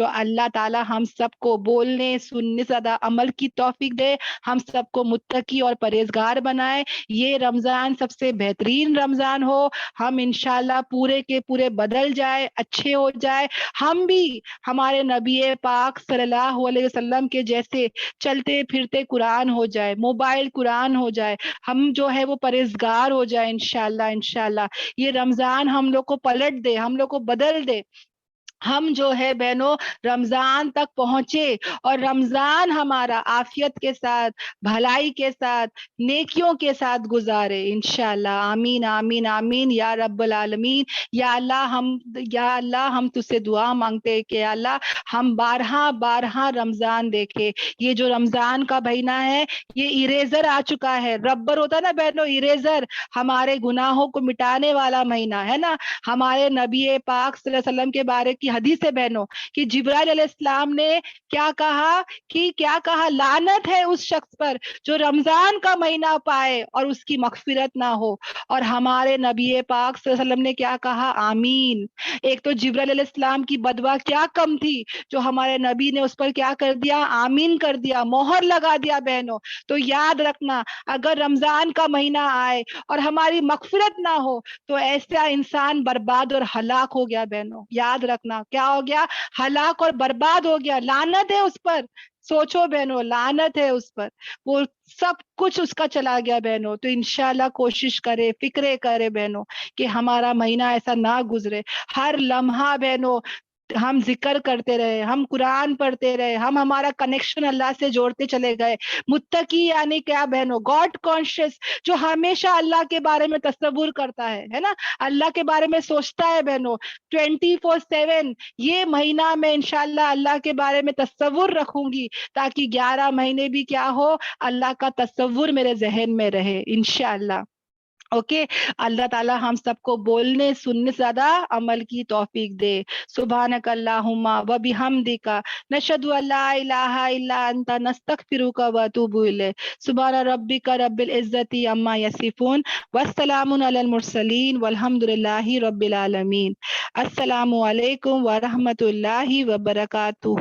تو اللہ تعالی ہم سب کو بولنے سننے سے زیادہ عمل کی توفیق دے، ہم سب کو متقی اور پرہیزگار بنائے، یہ رمضان سب سے بہترین رمضان ہو، ہم انشاءاللہ پورے کے پورے بدل جائے، اچھے ہو جائے، ہم بھی ہمارے نبی پاک صلی اللہ علیہ وسلم کے جیسے چلتے پھرتے قرآن ہو جائے، موبائل قرآن ہو جائے، ہم جو ہے وہ پرہیزگار ہو جائے انشاءاللہ انشاءاللہ۔ یہ رمضان ہم لوگ کو پلٹ دے، ہم لوگ کو بدل دے، ہم جو ہے بہنوں رمضان تک پہنچے اور رمضان ہمارا عافیت کے ساتھ، بھلائی کے ساتھ، نیکیوں کے ساتھ گزارے انشاءاللہ۔ آمین آمین آمین یا رب العالمین۔ یا اللہ ہم تجھ سے دعا مانگتے ہیں کہ یا اللہ ہم بارہا رمضان دیکھے۔ یہ جو رمضان کا مہینہ ہے یہ اریزر آ چکا ہے، ربر ہوتا ہے نا بہنوں، اریزر، ہمارے گناہوں کو مٹانے والا مہینہ ہے نا۔ ہمارے نبی پاک صلی اللہ علیہ وسلم کے بارے کی حدیث ہے بہنوں کہ جبرائیل علیہ السلام نے کیا کہا لعنت ہے اس شخص پر جو رمضان کا مہینہ پائے اور اس کی مغفرت نہ ہو، اور ہمارے نبی پاک صلی اللہ علیہ وسلم نے کیا کہا؟ آمین۔ ایک تو جبرائیل علیہ السلام کی بدوا کیا کم تھی جو ہمارے نبی نے اس پر کیا کر دیا؟ آمین کر دیا، مہر لگا دیا بہنوں۔ تو یاد رکھنا اگر رمضان کا مہینہ آئے اور ہماری مغفرت نہ ہو تو ایسا انسان برباد اور ہلاک ہو گیا بہنوں۔ یاد رکھنا کیا ہو گیا؟ ہلاک اور برباد ہو گیا، لعنت ہے اس پر۔ سوچو بہنوں، لعنت ہے اس پر، وہ سب کچھ اس کا چلا گیا بہنوں۔ تو انشاءاللہ کوشش کرے، فکرے کرے بہنوں کہ ہمارا مہینہ ایسا نہ گزرے، ہر لمحہ بہنوں ہم ذکر کرتے رہے، ہم قرآن پڑھتے رہے، ہم ہمارا کنیکشن اللہ سے جوڑتے چلے گئے۔ متقی یعنی کیا بہنوں؟ گاڈ کانشیس، جو ہمیشہ اللہ کے بارے میں تصور کرتا ہے نا، اللہ کے بارے میں سوچتا ہے بہنوں 24/7۔ یہ مہینہ میں انشاءاللہ اللہ کے بارے میں تصور رکھوں گی تاکہ 11 مہینے بھی کیا ہو، اللہ کا تصور میرے ذہن میں رہے انشاءاللہ۔ اوکے، اللہ تعالی ہم سب کو بولنے سننے سے زیادہ عمل کی توفیق دے۔ سبحانک اللہم و بحمدک نشہد ان لا الہ الا انت نستغفرک و اتوب الیک۔ سبحان ربک رب العزت عما یصفون والسلام علی المرسلین والحمد للہ رب العالمین۔ السلام علیکم ورحمۃ اللہ وبرکاتہ۔